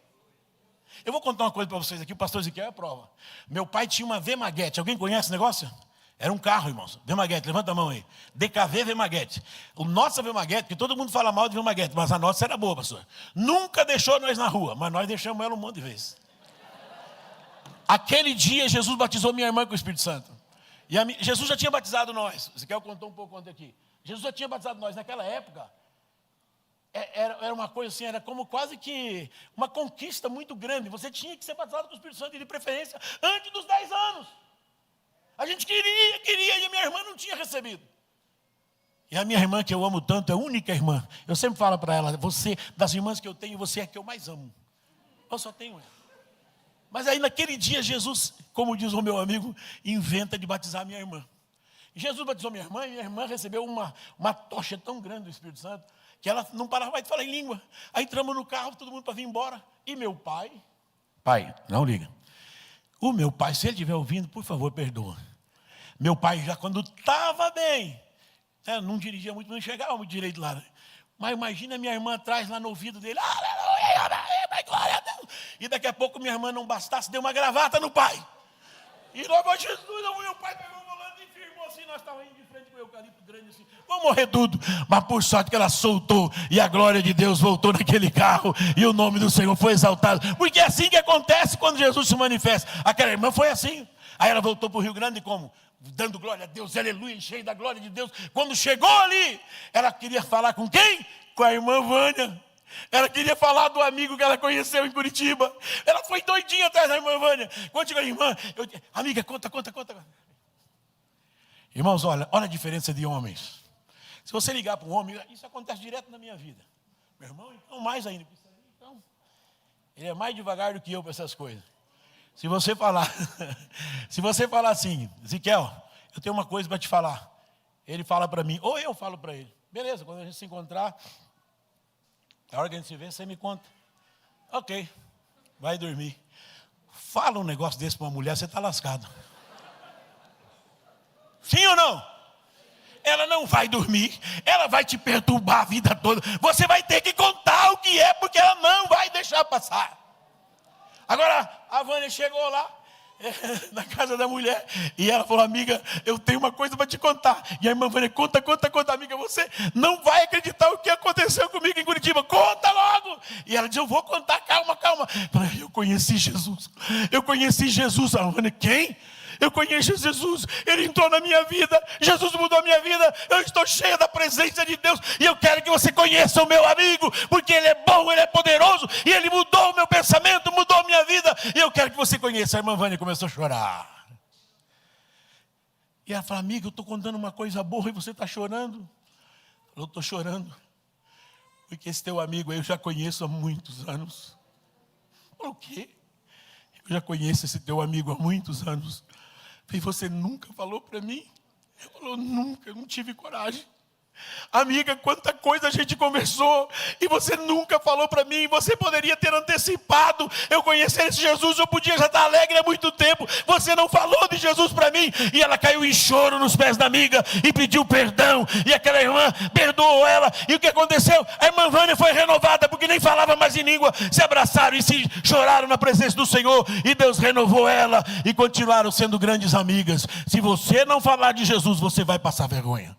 Eu vou contar uma coisa para vocês aqui, o pastor Ezequiel é a prova. Meu pai tinha uma Vemaguete, alguém conhece esse negócio? Era um carro, irmãos, Vemaguete, levanta a mão aí. DKV Vemaguete. O nosso Vemaguete, que todo mundo fala mal de Vemaguete, mas a nossa era boa, pastor. Nunca deixou nós na rua, mas nós deixamos ela um monte de vezes. Aquele dia, Jesus batizou minha irmã com o Espírito Santo. E Jesus já tinha batizado nós. Ezequiel contou um pouco antes aqui. Jesus já tinha batizado nós. Naquela época, era uma coisa assim, era como quase que uma conquista muito grande. Você tinha que ser batizado com o Espírito Santo, e de preferência, antes dos 10 anos. A gente queria, e a minha irmã não tinha recebido. E a minha irmã, que eu amo tanto, é a única irmã. Eu sempre falo para ela, você, das irmãs que eu tenho, você é a que eu mais amo. Eu só tenho ela. Mas aí naquele dia, Jesus, como diz o meu amigo, inventa de batizar a minha irmã. Jesus batizou minha irmã, e minha irmã recebeu uma tocha tão grande do Espírito Santo, que ela não parava mais de falar em língua. Aí entramos no carro, todo mundo para vir embora. E meu pai, não liga. O meu pai, se ele estiver ouvindo, por favor, perdoa. Meu pai já quando estava bem, não dirigia muito, não chegava muito direito lá. Mas imagina minha irmã atrás lá no ouvido dele. Aleluia, glória a Deus. E daqui a pouco minha irmã não bastasse, deu uma gravata no pai. E logo a Jesus, meu pai pegou o volante e firmou assim, nós estávamos indo de frente com o eucalipto grande assim. Vamos morrer tudo. Mas por sorte que ela soltou e a glória de Deus voltou naquele carro e o nome do Senhor foi exaltado. Porque é assim que acontece quando Jesus se manifesta. Aquela irmã foi assim. Aí ela voltou para o Rio Grande como? Dando glória a Deus, aleluia, cheio da glória de Deus. Quando chegou ali, ela queria falar com quem? Com a irmã Vânia. Ela queria falar do amigo que ela conheceu em Curitiba. Ela foi doidinha atrás da irmã Vânia. Quando chegou a irmã, amiga, conta. Irmãos, olha a diferença de homens. Se você ligar para um homem, isso acontece direto na minha vida. Meu irmão, então mais ainda. Então, ele é mais devagar do que eu para essas coisas. Se você falar assim, Ezequiel, eu tenho uma coisa para te falar. Ele fala para mim, ou eu falo para ele. Beleza, quando a gente se encontrar, a hora que a gente se vê, você me conta. Ok, vai dormir. Fala um negócio desse para uma mulher, você está lascado. Sim ou não? Ela não vai dormir, ela vai te perturbar a vida toda. Você vai ter que contar o que é, porque ela não vai deixar passar. Agora, a Vânia chegou lá, na casa da mulher, e ela falou, amiga, eu tenho uma coisa para te contar. E a irmã Vânia, conta, amiga, você não vai acreditar o que aconteceu comigo em Curitiba, conta logo. E ela disse, eu vou contar, calma. Eu conheci Jesus. A Vânia, quem? Eu conheço Jesus, Ele entrou na minha vida, Jesus mudou a minha vida, eu estou cheia da presença de Deus, e eu quero que você conheça o meu amigo, porque Ele é bom, Ele é poderoso, e Ele mudou o meu pensamento, mudou a minha vida, e eu quero que você conheça. A irmã Vânia começou a chorar, e ela falou, amiga, eu estou contando uma coisa boa, e você está chorando? Eu estou chorando, porque esse teu amigo aí eu já conheço há muitos anos. O quê? Eu já conheço esse teu amigo há muitos anos. E você nunca falou para mim? Eu falou, nunca, eu não tive coragem. Amiga, quanta coisa a gente conversou e você nunca falou para mim. Você poderia ter antecipado eu conhecer esse Jesus, eu podia já estar alegre há muito tempo. Você não falou de Jesus para mim. E ela caiu em choro nos pés da amiga e pediu perdão, e aquela irmã perdoou ela. E o que aconteceu? A irmã Vânia foi renovada, porque nem falava mais em língua. Se abraçaram e se choraram na presença do Senhor, e Deus renovou ela, e continuaram sendo grandes amigas. Se você não falar de Jesus, você vai passar vergonha.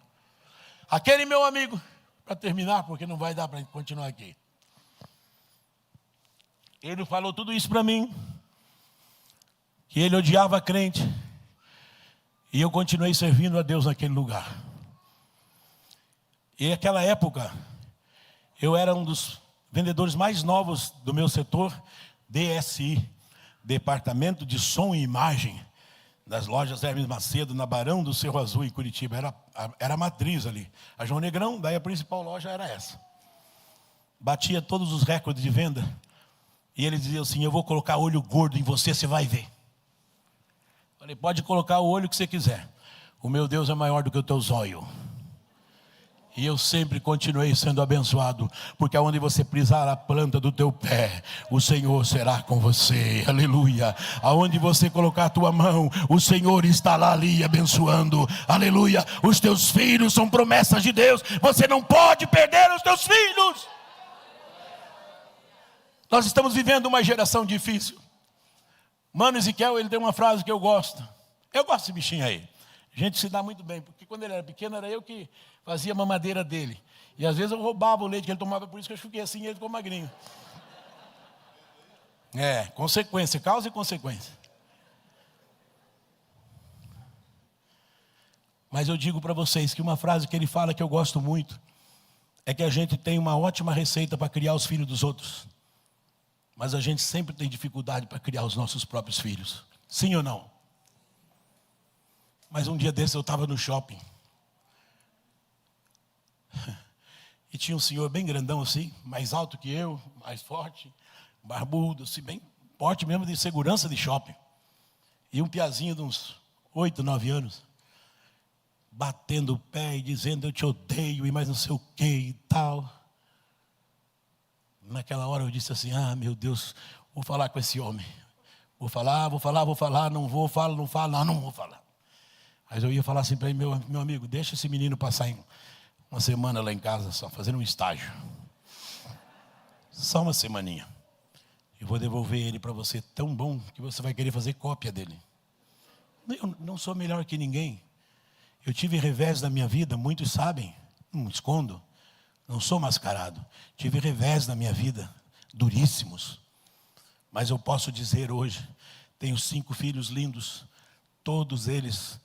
Aquele meu amigo, para terminar, porque não vai dar para continuar aqui. Ele falou tudo isso para mim, que ele odiava a crente, e eu continuei servindo a Deus naquele lugar. E naquela época, eu era um dos vendedores mais novos do meu setor, DSI, Departamento de Som e Imagem, das lojas Hermes Macedo, na Barão do Cerro Azul, em Curitiba. Era a matriz ali. A João Negrão, daí a principal loja era essa. Batia todos os recordes de venda. E ele dizia assim, eu vou colocar olho gordo em você, você vai ver. Falei, pode colocar o olho que você quiser. O meu Deus é maior do que o teu zóio. E eu sempre continuei sendo abençoado, porque aonde você pisar a planta do teu pé, o Senhor será com você, aleluia. Aonde você colocar a tua mão, o Senhor está lá ali abençoando, aleluia. Os teus filhos são promessas de Deus, você não pode perder os teus filhos. Nós estamos vivendo uma geração difícil. Mano Ezequiel, ele tem uma frase que eu gosto. Eu gosto desse bichinho aí. A gente se dá muito bem, porque quando ele era pequeno, era eu que fazia a mamadeira dele. E às vezes eu roubava o leite que ele tomava, por isso que eu fiquei assim e ele ficou magrinho. Consequência, causa e consequência. Mas eu digo para vocês que uma frase que ele fala que eu gosto muito, é que a gente tem uma ótima receita para criar os filhos dos outros. Mas a gente sempre tem dificuldade para criar os nossos próprios filhos. Sim ou não? Mas um dia desse eu estava no shopping. E tinha um senhor bem grandão assim, mais alto que eu, mais forte, barbudo, assim, bem forte mesmo, de segurança de shopping. E um piazinho de uns 8, 9 anos, batendo o pé e dizendo, eu te odeio, e mais não sei o que e tal. Naquela hora eu disse assim, meu Deus, vou falar com esse homem. Vou falar, não vou, falo, não falo, não vou falar. Mas eu ia falar assim para ele, meu amigo, deixa esse menino passar uma semana lá em casa, só fazendo um estágio. Só uma semaninha. Eu vou devolver ele para você tão bom que você vai querer fazer cópia dele. Eu não sou melhor que ninguém. Eu tive revés na minha vida, muitos sabem, não escondo, não sou mascarado. Tive revés na minha vida, duríssimos. Mas eu posso dizer hoje, tenho 5 filhos lindos, todos eles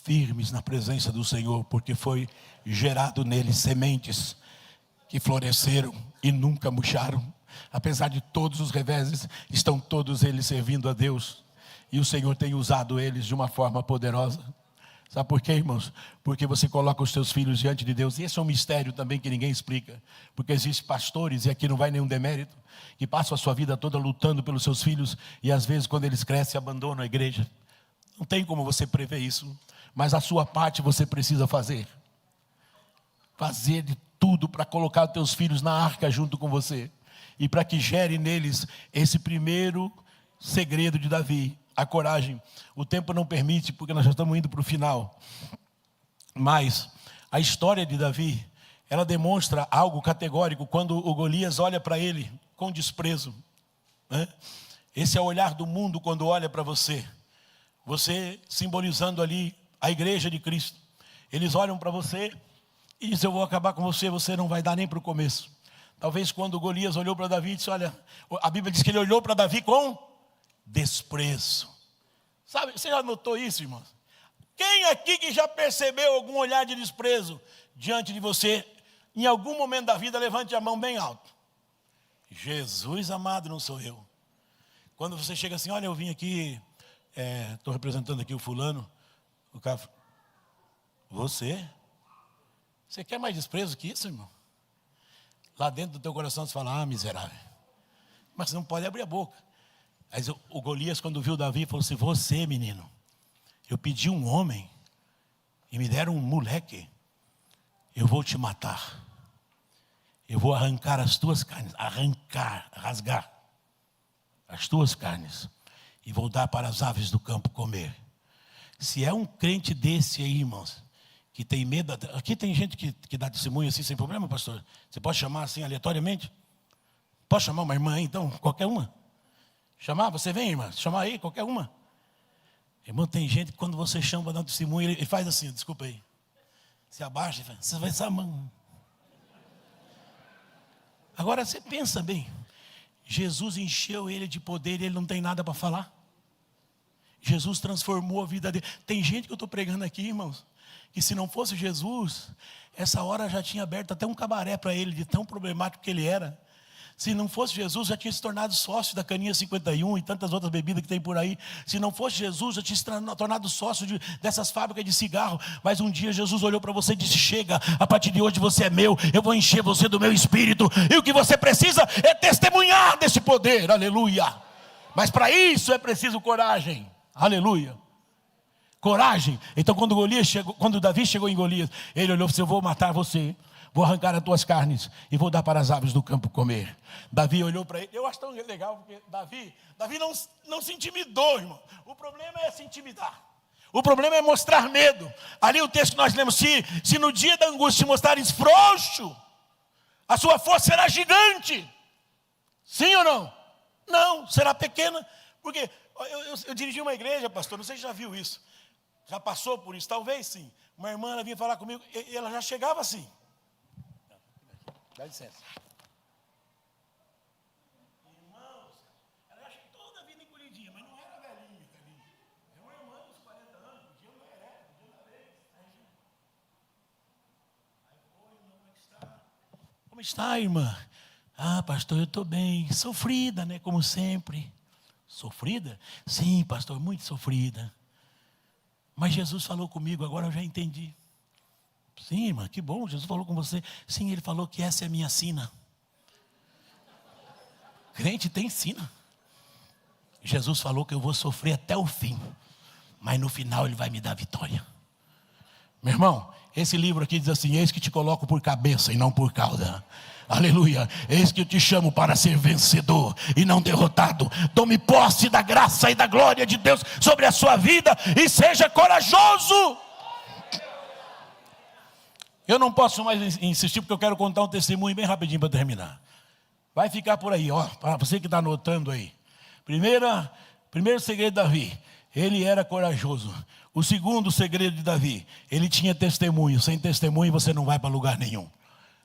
firmes na presença do Senhor, porque foi gerado neles sementes que floresceram e nunca murcharam. Apesar de todos os reveses, estão todos eles servindo a Deus. E o Senhor tem usado eles de uma forma poderosa. Sabe por quê, irmãos? Porque você coloca os seus filhos diante de Deus. E esse é um mistério também que ninguém explica. Porque existem pastores, e aqui não vai nenhum demérito, que passam a sua vida toda lutando pelos seus filhos. E às vezes quando eles crescem, abandonam a igreja. Não tem como você prever isso. Mas a sua parte você precisa fazer. Fazer de tudo para colocar os teus filhos na arca junto com você. E para que gere neles esse primeiro segredo de Davi, a coragem. O tempo não permite, porque nós já estamos indo para o final. Mas a história de Davi, ela demonstra algo categórico quando o Golias olha para ele com desprezo. Né? Esse é o olhar do mundo quando olha para você. Você simbolizando ali a igreja de Cristo. Eles olham para você e dizem, eu vou acabar com você, você não vai dar nem para o começo. Talvez quando Golias olhou para Davi, disse, olha, a Bíblia diz que ele olhou para Davi com desprezo. Sabe, você já notou isso, irmãos? Quem aqui que já percebeu algum olhar de desprezo diante de você, em algum momento da vida, levante a mão bem alto. Jesus amado, não sou eu. Quando você chega assim, olha, eu vim aqui, estou representando aqui o fulano, o cara, você quer mais desprezo que isso, irmão? Lá dentro do teu coração você fala, miserável. Mas você não pode abrir a boca. Mas o Golias, quando viu Davi, falou assim, você, menino, eu pedi um homem e me deram um moleque. Eu vou te matar. Eu vou arrancar as tuas carnes, rasgar as tuas carnes e vou dar para as aves do campo comer. Se é um crente desse aí, irmãos, que tem medo, aqui tem gente que dá testemunho assim sem problema, pastor? Você pode chamar assim aleatoriamente? Pode chamar uma irmã aí, então, qualquer uma? Chamar, você vem, irmã, chamar aí, qualquer uma. Irmão, tem gente que quando você chama para dar um testemunho, ele faz assim, desculpa aí. Se abaixa e fala, você vai essa mão. Agora você pensa bem, Jesus encheu ele de poder e ele não tem nada para falar. Jesus transformou a vida dele. Tem gente que eu estou pregando aqui, irmãos, que se não fosse Jesus, essa hora já tinha aberto até um cabaré para ele, de tão problemático que ele era. Se não fosse Jesus, já tinha se tornado sócio da Caninha 51 e tantas outras bebidas que tem por aí. Se não fosse Jesus, já tinha se tornado sócio dessas fábricas de cigarro. Mas um dia Jesus olhou para você e disse, chega, a partir de hoje você é meu, eu vou encher você do meu espírito. E o que você precisa é testemunhar desse poder, aleluia. Mas para isso é preciso coragem, aleluia. Coragem. Então quando Davi chegou em Golias, ele olhou e disse, eu vou matar você. Vou arrancar as tuas carnes e vou dar para as aves do campo comer. Davi olhou para ele. Eu acho tão legal, porque Davi não se intimidou, irmão. O problema é se intimidar. O problema é mostrar medo. Ali o texto que nós lemos, se no dia da angústia te mostrares frouxo, a sua força será gigante. Sim ou não? Não, será pequena. Porque eu dirigi uma igreja, pastor, não sei se já viu isso. Já passou por isso? Talvez sim. Uma irmã, ela vinha falar comigo e ela já chegava assim. Dá licença. Irmãos, ela acha que toda a vida encolhidinha, mas não era velhinha. É uma irmã dos 40 anos, podia andar ereto, podia andar bem. Aí foi, irmã, como é que está? Como está, irmã? Ah, pastor, eu estou bem. Sofrida, né, como sempre. Sofrida? Sim, pastor, muito sofrida. Mas Jesus falou comigo, agora eu já entendi. Sim, irmã, que bom, Jesus falou com você. Sim, ele falou que essa é a minha sina. Crente tem sina. Jesus falou que eu vou sofrer até o fim, mas no final ele vai me dar vitória. Meu irmão, esse livro aqui diz assim: eis que te coloco por cabeça e não por cauda. Aleluia, eis que eu te chamo para ser vencedor e não derrotado. Tome posse da graça e da glória de Deus sobre a sua vida e seja corajoso. Eu não posso mais insistir, porque eu quero contar um testemunho bem rapidinho para terminar. Vai ficar por aí, ó, para você que está anotando aí. Primeiro segredo de Davi, ele era corajoso. O segundo segredo de Davi, ele tinha testemunho. Sem testemunho você não vai para lugar nenhum.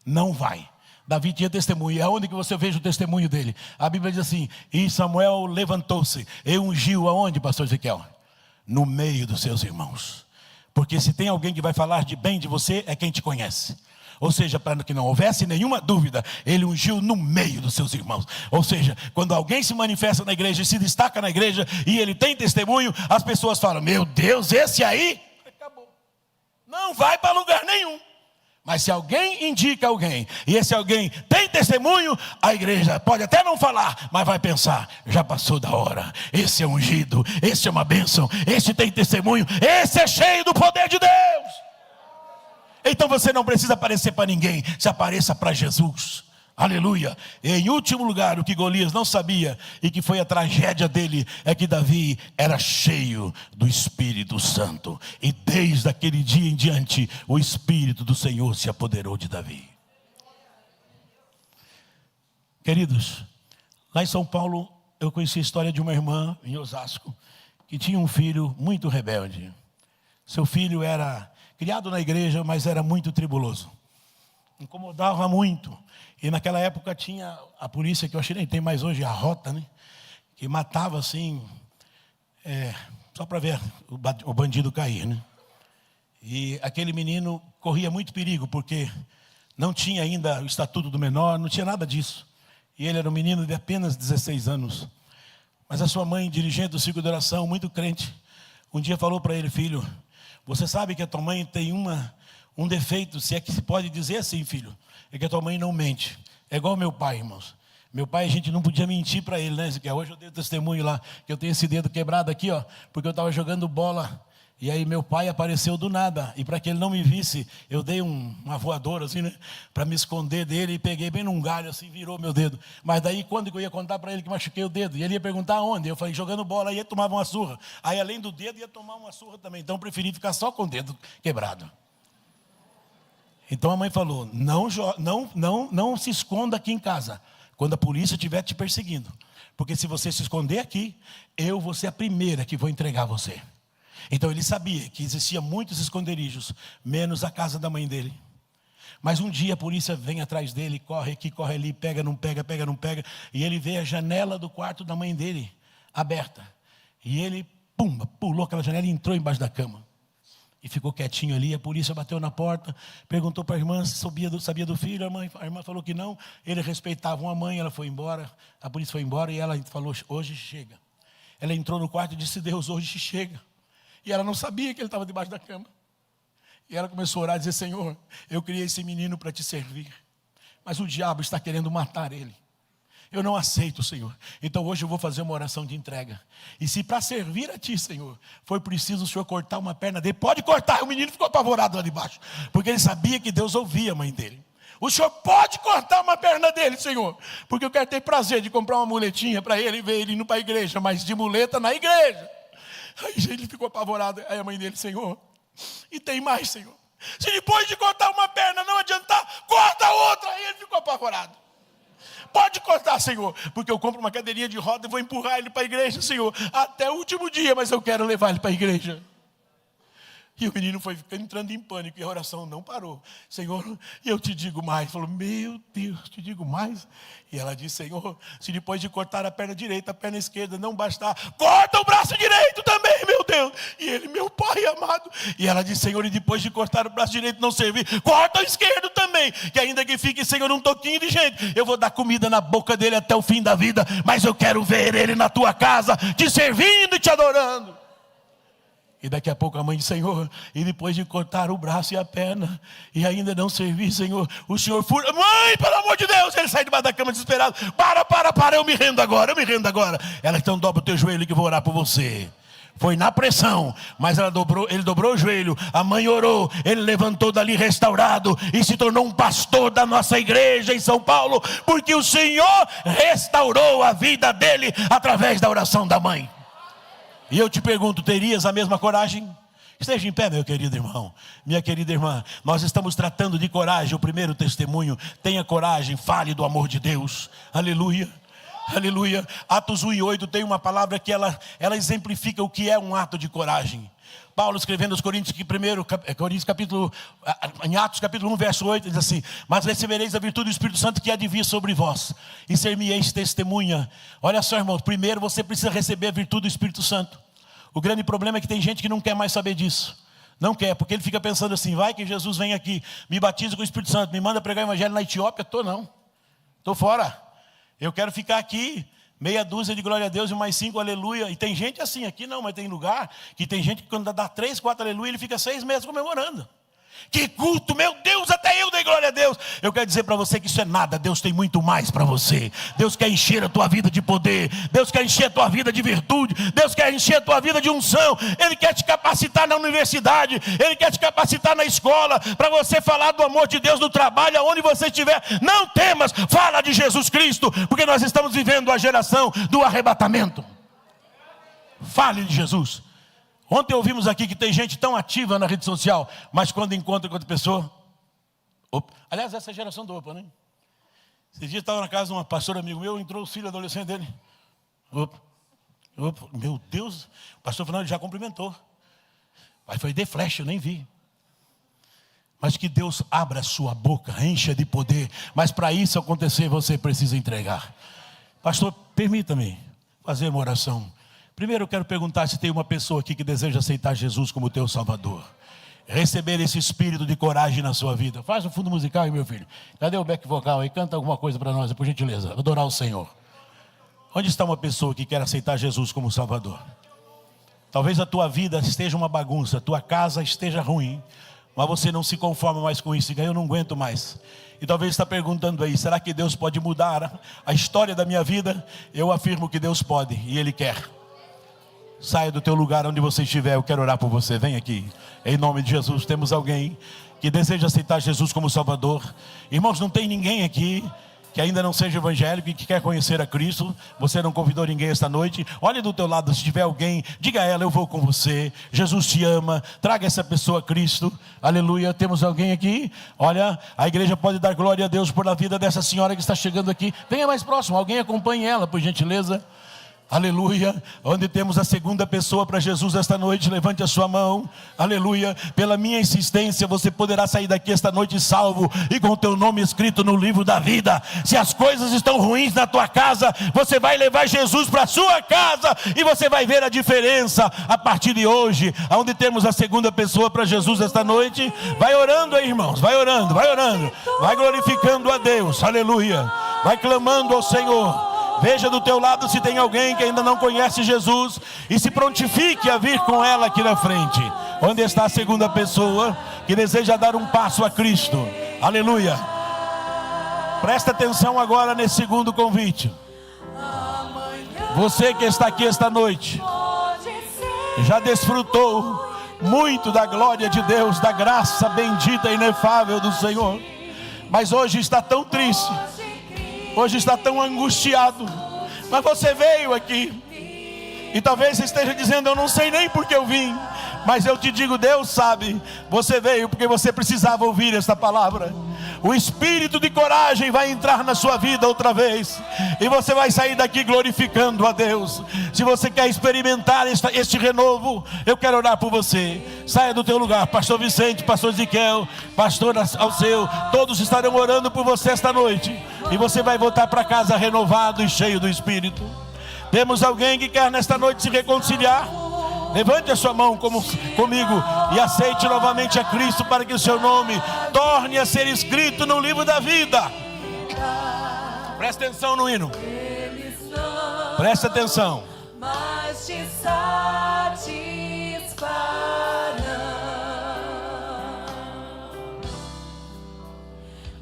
Não vai. Davi tinha testemunho. E aonde que você veja o testemunho dele? A Bíblia diz assim: e Samuel levantou-se e ungiu aonde, pastor Ezequiel? No meio dos seus irmãos. Porque se tem alguém que vai falar de bem de você, é quem te conhece. Ou seja, para que não houvesse nenhuma dúvida, ele ungiu no meio dos seus irmãos. Ou seja, quando alguém se manifesta na igreja, se destaca na igreja, e ele tem testemunho, as pessoas falam: meu Deus, esse aí, acabou. Não vai para lugar nenhum. Mas se alguém indica alguém, e esse alguém tem testemunho, a igreja pode até não falar, mas vai pensar: já passou da hora, esse é ungido, esse é uma bênção, esse tem testemunho, esse é cheio do poder de Deus. Então você não precisa aparecer para ninguém, se apareça para Jesus. Aleluia. E em último lugar, o que Golias não sabia, e que foi a tragédia dele, é que Davi era cheio do Espírito Santo. E desde aquele dia em diante, o Espírito do Senhor se apoderou de Davi. Queridos, lá em São Paulo, eu conheci a história de uma irmã em Osasco, que tinha um filho muito rebelde. Seu filho era criado na igreja, mas era muito tribuloso. Incomodava muito. E naquela época tinha a polícia, que eu achei nem tem mais hoje, a Rota, né? Que matava assim, só para ver o bandido cair, né? E aquele menino corria muito perigo, porque não tinha ainda o estatuto do menor, não tinha nada disso. E ele era um menino de apenas 16 anos. Mas a sua mãe, dirigente do círculo de oração, muito crente, um dia falou para ele: filho, você sabe que a tua mãe tem um defeito, se é que se pode dizer assim, filho, é que a tua mãe não mente. É igual meu pai, irmãos. Meu pai, a gente não podia mentir para ele, né, Ezequiel? Hoje eu dei testemunho lá, que eu tenho esse dedo quebrado aqui, ó, porque eu estava jogando bola, e aí meu pai apareceu do nada, e para que ele não me visse, eu dei uma voadora assim, né, para me esconder dele, e peguei bem num galho assim, virou meu dedo. Mas daí quando eu ia contar para ele que machuquei o dedo, e ele ia perguntar aonde, eu falei: jogando bola, aí ele tomava uma surra. Aí além do dedo ia tomar uma surra também, então eu preferi ficar só com o dedo quebrado. Então a mãe falou: não se esconda aqui em casa, quando a polícia estiver te perseguindo. Porque se você se esconder aqui, eu vou ser a primeira que vou entregar você. Então ele sabia que existia muitos esconderijos, menos a casa da mãe dele. Mas um dia a polícia vem atrás dele, corre aqui, corre ali, pega, não pega, pega, não pega. E ele vê a janela do quarto da mãe dele aberta. E ele, pulou aquela janela e entrou embaixo da cama. E ficou quietinho ali. A polícia bateu na porta, perguntou para a irmã se sabia do filho. A irmã falou que não. Ele respeitava a mãe, ela foi embora. A polícia foi embora e ela falou: hoje chega. Ela entrou no quarto e disse: Deus, hoje chega. E ela não sabia que ele estava debaixo da cama. E ela começou a orar e dizer: Senhor, eu criei esse menino para te servir, mas o diabo está querendo matar ele. Eu não aceito, Senhor. Então hoje eu vou fazer uma oração de entrega. E se para servir a Ti, Senhor, foi preciso o Senhor cortar uma perna dele, pode cortar. O menino ficou apavorado lá de baixo, porque ele sabia que Deus ouvia a mãe dele. O Senhor pode cortar uma perna dele, Senhor, porque eu quero ter prazer de comprar uma muletinha para ele e ver ele indo para a igreja, mas de muleta na igreja. Aí ele ficou apavorado. Aí a mãe dele: Senhor, e tem mais, Senhor. Se depois de cortar uma perna não adiantar, corta outra. Aí ele ficou apavorado. Pode cortar, Senhor, porque eu compro uma cadeirinha de roda e vou empurrar ele para a igreja, Senhor, até o último dia, mas eu quero levar ele para a igreja. E o menino foi entrando em pânico e a oração não parou. Senhor, eu te digo mais. Falou: meu Deus, te digo mais. E ela disse: Senhor, se depois de cortar a perna direita, a perna esquerda não bastar, corta o braço direito também, meu Deus. E ele: meu Pai amado. E ela disse: Senhor, e depois de cortar o braço direito não servir, corta o esquerdo também. Que ainda que fique, Senhor, um toquinho de gente, eu vou dar comida na boca dele até o fim da vida, mas eu quero ver ele na tua casa, te servindo e te adorando. E daqui a pouco a mãe disse: Senhor, e depois de cortar o braço e a perna, e ainda não servir, Senhor, o Senhor fura. Mãe, pelo amor de Deus! Ele sai debaixo da cama desesperado: para, eu me rendo agora. Ela: então dobra o teu joelho que eu vou orar por você. Foi na pressão, mas ele dobrou o joelho, a mãe orou, ele levantou dali restaurado e se tornou um pastor da nossa igreja em São Paulo, porque o Senhor restaurou a vida dele através da oração da mãe. E eu te pergunto, terias a mesma coragem? Esteja em pé, meu querido irmão, minha querida irmã. Nós estamos tratando de coragem, o primeiro testemunho. Tenha coragem, fale do amor de Deus. Aleluia. Aleluia. Atos 1:8 tem uma palavra que ela exemplifica o que é um ato de coragem. Paulo escrevendo aos Coríntios, em Atos capítulo 1, verso 8, diz assim: mas recebereis a virtude do Espírito Santo que há de vir sobre vós, e ser-me-eis testemunha. Olha só, irmão, primeiro você precisa receber a virtude do Espírito Santo. O grande problema é que tem gente que não quer mais saber disso. Não quer, porque ele fica pensando assim: vai que Jesus vem aqui, me batiza com o Espírito Santo, me manda pregar o evangelho na Etiópia. Estou fora. Eu quero ficar aqui, meia dúzia de glória a Deus e mais 5 aleluia. E tem gente assim, aqui não, mas tem lugar que tem gente que quando dá 3, 4 aleluia, ele fica 6 meses comemorando. Que culto, meu Deus, até eu dei glória a Deus. Eu quero dizer para você que isso é nada. Deus tem muito mais para você. Deus quer encher a tua vida de poder. Deus quer encher a tua vida de virtude. Deus quer encher a tua vida de unção. Ele quer te capacitar na universidade. Ele quer te capacitar na escola, para você falar do amor de Deus no trabalho, aonde você estiver. Não temas, fala de Jesus Cristo, porque nós estamos vivendo a geração do arrebatamento. Fale de Jesus. Ontem ouvimos aqui que tem gente tão ativa na rede social, mas quando encontra com outra pessoa, opa. Aliás, essa é a geração do opa, né? Esses dias estava na casa de uma pastora amigo meu, entrou o filho adolescente dele. Opa, meu Deus, o pastor Fernando já cumprimentou. Aí foi de flash, eu nem vi. Mas que Deus abra a sua boca, encha de poder. Mas para isso acontecer, você precisa entregar. Pastor, permita-me fazer uma oração. Primeiro eu quero perguntar se tem uma pessoa aqui que deseja aceitar Jesus como teu Salvador. Receber esse espírito de coragem na sua vida. Faz um fundo musical aí, meu filho. Cadê o back vocal aí? Canta alguma coisa para nós, por gentileza. Adorar o Senhor. Onde está uma pessoa que quer aceitar Jesus como Salvador? Talvez a tua vida esteja uma bagunça, a tua casa esteja ruim, mas você não se conforma mais com isso. E eu não aguento mais. E talvez está perguntando aí, será que Deus pode mudar a história da minha vida? Eu afirmo que Deus pode e Ele quer. Saia do teu lugar onde você estiver, eu quero orar por você. Vem aqui, em nome de Jesus. Temos alguém que deseja aceitar Jesus como Salvador. Irmãos, não tem ninguém aqui que ainda não seja evangélico e que quer conhecer a Cristo. Você não convidou ninguém esta noite. Olhe do teu lado, se tiver alguém, diga a ela: eu vou com você, Jesus te ama. Traga essa pessoa a Cristo. Aleluia. Temos alguém aqui? Olha, a igreja pode dar glória a Deus por a vida dessa senhora que está chegando aqui. Venha mais próximo, alguém acompanhe ela, por gentileza. Aleluia. Onde temos a segunda pessoa para Jesus esta noite, levante a sua mão. Aleluia. Pela minha insistência, você poderá sair daqui esta noite salvo e com o teu nome escrito no livro da vida. Se as coisas estão ruins na tua casa, você vai levar Jesus para a sua casa e você vai ver a diferença a partir de hoje. Onde temos a segunda pessoa para Jesus esta noite, vai orando aí, irmãos, vai orando, vai glorificando a Deus. Aleluia. Vai clamando ao Senhor. Veja do teu lado se tem alguém que ainda não conhece Jesus e se prontifique a vir com ela aqui na frente. Onde está a segunda pessoa que deseja dar um passo a Cristo? Aleluia. Presta atenção agora nesse segundo convite. Você que está aqui esta noite já desfrutou muito da glória de Deus, da graça bendita e inefável do Senhor, mas hoje está tão triste, hoje está tão angustiado, mas você veio aqui, e talvez você esteja dizendo: eu não sei nem por que eu vim, mas eu te digo, Deus sabe. Você veio porque você precisava ouvir esta palavra. O espírito de coragem vai entrar na sua vida outra vez, e você vai sair daqui glorificando a Deus. Se você quer experimentar este renovo, eu quero orar por você. Saia do teu lugar, pastor Vicente, pastor Ezequiel, pastor Alceu, todos estarão orando por você esta noite, e você vai voltar para casa renovado e cheio do Espírito. Temos alguém que quer nesta noite se reconciliar? Levante a sua mão comigo e aceite novamente a Cristo, para que o seu nome torne a ser escrito no livro da vida. Presta atenção no hino. Presta atenção. Mas te satisfarão.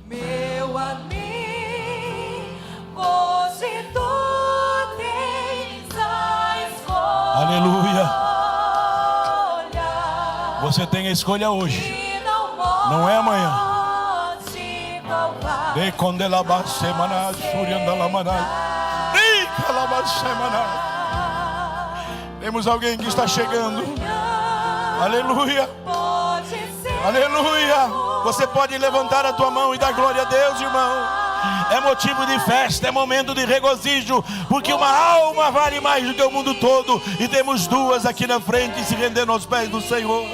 Meu amigo, hoje tu tens a escolha. Aleluia. Você tem a escolha hoje, não é amanhã. Temos alguém que está chegando. Aleluia. Aleluia. Você pode levantar a tua mão e dar glória a Deus, irmão. É motivo de festa, é momento de regozijo, porque uma alma vale mais do que o mundo todo. E temos duas aqui na frente se rendendo aos pés do Senhor.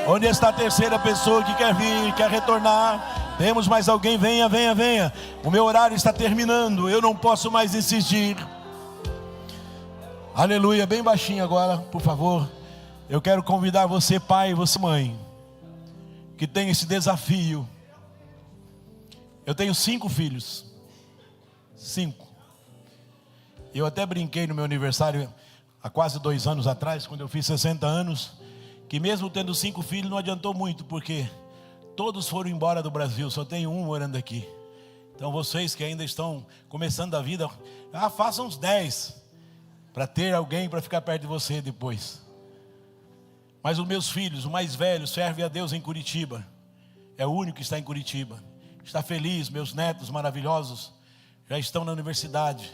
Onde está a terceira pessoa que quer vir, quer retornar? Temos mais alguém? Venha, venha, venha. O meu horário está terminando, eu não posso mais insistir. Aleluia, bem baixinho agora, por favor. Eu quero convidar você, pai, você, mãe, que tem esse desafio. Eu tenho 5 filhos. 5. Eu até brinquei no meu aniversário, há quase 2 anos atrás, quando eu fiz 60 anos, que mesmo tendo 5 filhos não adiantou muito, porque todos foram embora do Brasil, só tenho um morando aqui. Então vocês que ainda estão começando a vida, façam uns 10, para ter alguém para ficar perto de você depois. Mas os meus filhos, o mais velho, serve a Deus em Curitiba. É o único que está em Curitiba. Está feliz, meus netos maravilhosos já estão na universidade.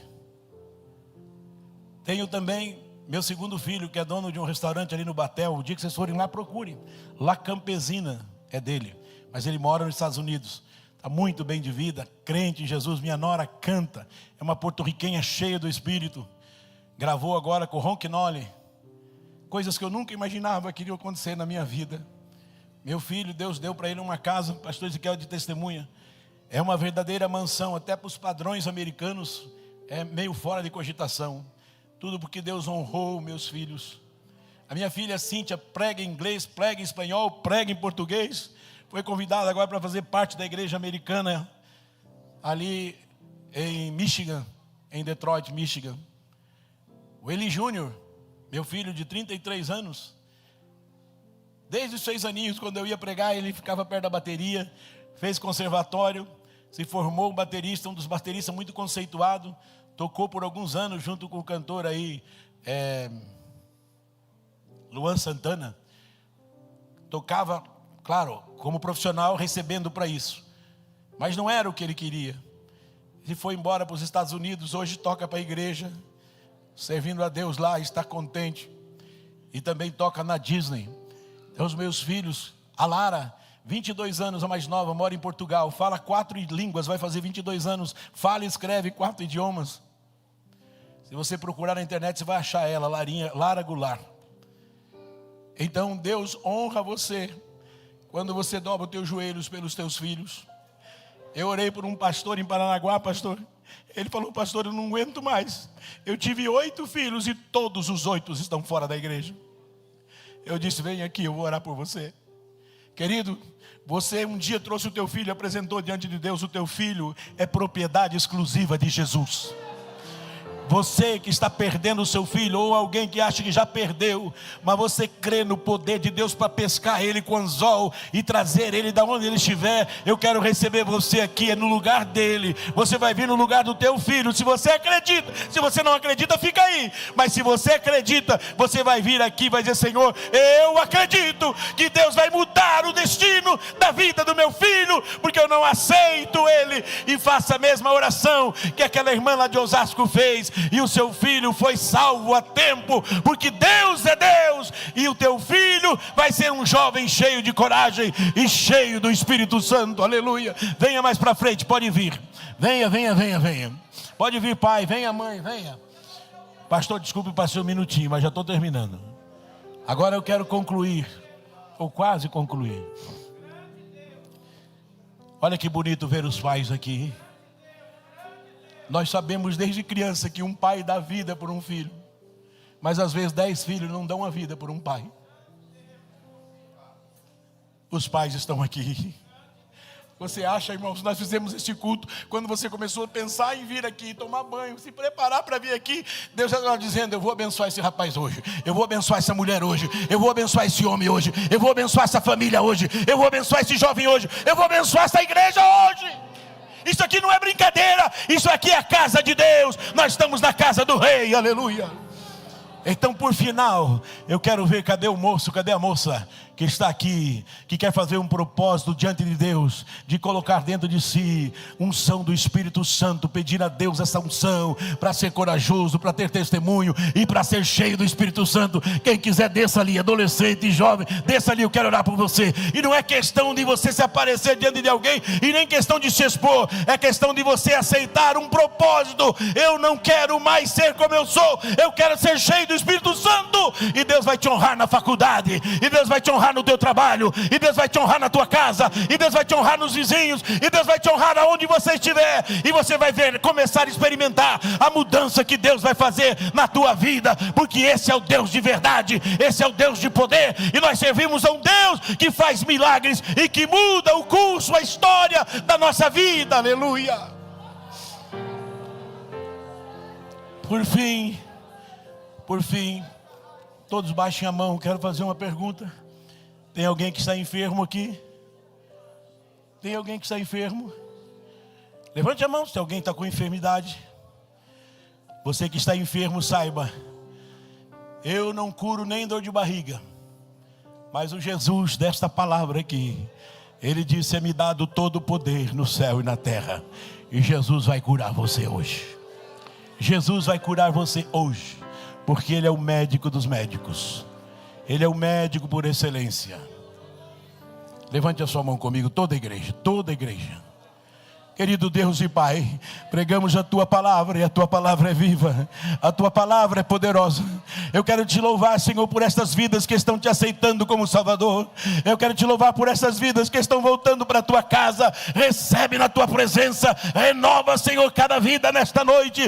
Tenho também meu segundo filho, que é dono de um restaurante ali no Batel. O dia que vocês forem lá, procurem. La Campesina é dele, mas ele mora nos Estados Unidos. Está muito bem de vida, crente em Jesus. Minha nora canta, é uma porto-riquenha cheia do Espírito. Gravou agora com o Ronquinoli. Coisas que eu nunca imaginava que iriam acontecer na minha vida. Meu filho, Deus deu para ele uma casa, pastor Ezequiel de testemunha. É uma verdadeira mansão, até para os padrões americanos, é meio fora de cogitação. Tudo porque Deus honrou meus filhos. A minha filha Cíntia prega em inglês, prega em espanhol, prega em português. Foi convidada agora para fazer parte da igreja americana, ali em Michigan, em Detroit, Michigan. O Eli Júnior, meu filho de 33 anos, desde os 6 aninhos, quando eu ia pregar, ele ficava perto da bateria, fez conservatório, se formou baterista, um dos bateristas muito conceituado, tocou por alguns anos junto com o cantor aí, Luan Santana. Tocava, claro, como profissional, recebendo para isso, mas não era o que ele queria. Ele foi embora para os Estados Unidos, hoje toca para a igreja, servindo a Deus lá, está contente, e também toca na Disney. Então, os meus filhos, a Lara, 22 anos, a mais nova, mora em Portugal, fala 4 línguas, vai fazer 22 anos, fala e escreve 4 idiomas. Se você procurar na internet, você vai achar ela, Lara Goulart. Então Deus honra você, quando você dobra os teus joelhos pelos teus filhos. Eu orei por um pastor em Paranaguá, pastor. Ele falou, pastor, eu não aguento mais. Eu tive 8 filhos e todos os 8 estão fora da igreja. Eu disse, vem aqui, eu vou orar por você. Querido, você um dia trouxe o teu filho e apresentou diante de Deus. O teu filho é propriedade exclusiva de Jesus. Você que está perdendo o seu filho, ou alguém que acha que já perdeu, mas você crê no poder de Deus para pescar ele com anzol e trazer ele da onde ele estiver. Eu quero receber você aqui, é no lugar dele. Você vai vir no lugar do teu filho, se você acredita. Se você não acredita, fica aí. Mas se você acredita, você vai vir aqui e vai dizer, Senhor, eu acredito que Deus vai mudar o destino da vida do meu filho, porque eu não aceito ele. E faça a mesma oração que aquela irmã lá de Osasco fez. E o seu filho foi salvo a tempo, porque Deus é Deus, e o teu filho vai ser um jovem cheio de coragem e cheio do Espírito Santo, aleluia. Venha mais para frente, pode vir, venha, venha, venha, venha, pode vir pai, venha mãe, venha. Pastor, desculpe, passei um minutinho, mas já estou terminando. Agora eu quero concluir, ou quase concluir. Olha que bonito ver os pais aqui. Nós sabemos desde criança que um pai dá vida por um filho, mas às vezes 10 filhos não dão a vida por um pai. Os pais estão aqui. Você acha, irmãos, nós fizemos este culto, quando você começou a pensar em vir aqui, tomar banho, se preparar para vir aqui, Deus já estava dizendo, eu vou abençoar esse rapaz hoje, eu vou abençoar essa mulher hoje, eu vou abençoar esse homem hoje, eu vou abençoar essa família hoje, eu vou abençoar esse jovem hoje, eu vou abençoar essa igreja hoje. Isso aqui não é brincadeira, isso aqui é a casa de Deus, nós estamos na casa do rei, aleluia. Então por final, eu quero ver, cadê o moço, cadê a moça que está aqui, que quer fazer um propósito diante de Deus, de colocar dentro de si unção do Espírito Santo, pedir a Deus essa unção, para ser corajoso, para ter testemunho, e para ser cheio do Espírito Santo. Quem quiser, desça ali, adolescente e jovem, desça ali, eu quero orar por você. E não é questão de você se aparecer diante de alguém, e nem questão de se expor, é questão de você aceitar um propósito. Eu não quero mais ser como eu sou, eu quero ser cheio do Espírito Santo. E Deus vai te honrar na faculdade, e Deus vai te honrar no teu trabalho, e Deus vai te honrar na tua casa, e Deus vai te honrar nos vizinhos, e Deus vai te honrar aonde você estiver. E você vai ver, começar a experimentar a mudança que Deus vai fazer na tua vida, porque esse é o Deus de verdade, esse é o Deus de poder, e nós servimos a um Deus que faz milagres e que muda o curso, a história da nossa vida. Aleluia. Por fim, todos baixem a mão. Quero fazer uma pergunta. Tem alguém que está enfermo aqui? Tem alguém que está enfermo? Levante a mão se alguém está com enfermidade. Você que está enfermo, saiba, eu não curo nem dor de barriga, mas o Jesus desta palavra aqui, Ele disse: é-me dado todo o poder no céu e na terra. E Jesus vai curar você hoje. Jesus vai curar você hoje, porque Ele é o médico dos médicos. Ele é o médico por excelência. Levante a sua mão comigo, toda a igreja, toda a igreja. Querido Deus e Pai, pregamos a Tua palavra, e a Tua palavra é viva, a Tua palavra é poderosa. Eu quero Te louvar, Senhor, por estas vidas que estão Te aceitando como Salvador. Eu quero Te louvar por essas vidas que estão voltando para a Tua casa. Recebe na Tua presença, renova, Senhor, cada vida nesta noite,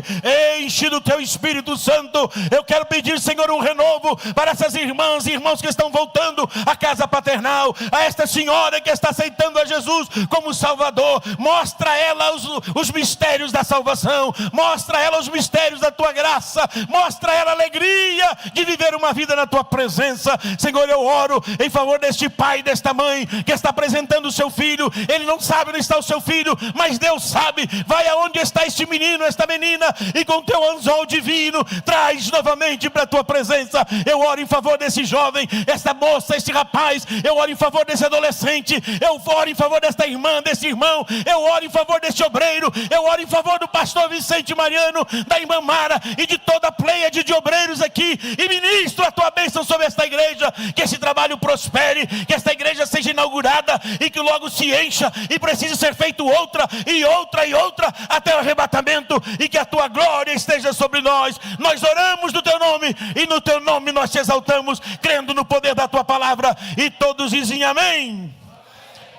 enche do Teu Espírito Santo. Eu quero pedir, Senhor, um renovo para essas irmãs e irmãos que estão voltando à casa paternal, a esta senhora que está aceitando a Jesus como Salvador. Mostra a ela os mistérios da salvação, mostra a ela os mistérios da Tua graça, mostra a ela a alegria de viver uma vida na Tua presença. Senhor, eu oro em favor deste pai e desta mãe que está apresentando o seu filho. Ele não sabe onde está o seu filho, mas Deus sabe. Vai aonde está este menino, esta menina, e com Teu anzol divino traz novamente para a Tua presença. Eu oro em favor desse jovem, esta moça, este rapaz. Eu oro em favor desse adolescente, eu oro em favor desta irmã, desse irmão. Eu oro em favor deste obreiro, eu oro em favor do pastor Vicente Mariano, da irmã Mara e de toda a pleiade de obreiros aqui, e ministro a Tua bênção sobre esta igreja. Que esse trabalho prospere, que esta igreja seja inaugurada e que logo se encha, e precise ser feito outra e outra e outra até o arrebatamento, e que a Tua glória esteja sobre nós. Nós oramos no Teu nome, e no Teu nome nós Te exaltamos, crendo no poder da Tua palavra, e todos dizem amém.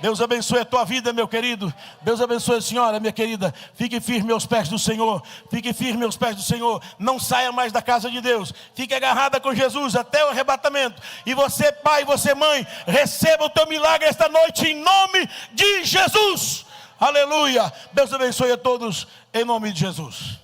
Deus abençoe a tua vida, meu querido. Deus abençoe a senhora, minha querida. Fique firme aos pés do Senhor. Fique firme aos pés do Senhor. Não saia mais da casa de Deus. Fique agarrada com Jesus até o arrebatamento. E você, pai, você, mãe, receba o teu milagre esta noite em nome de Jesus. Aleluia. Deus abençoe a todos em nome de Jesus.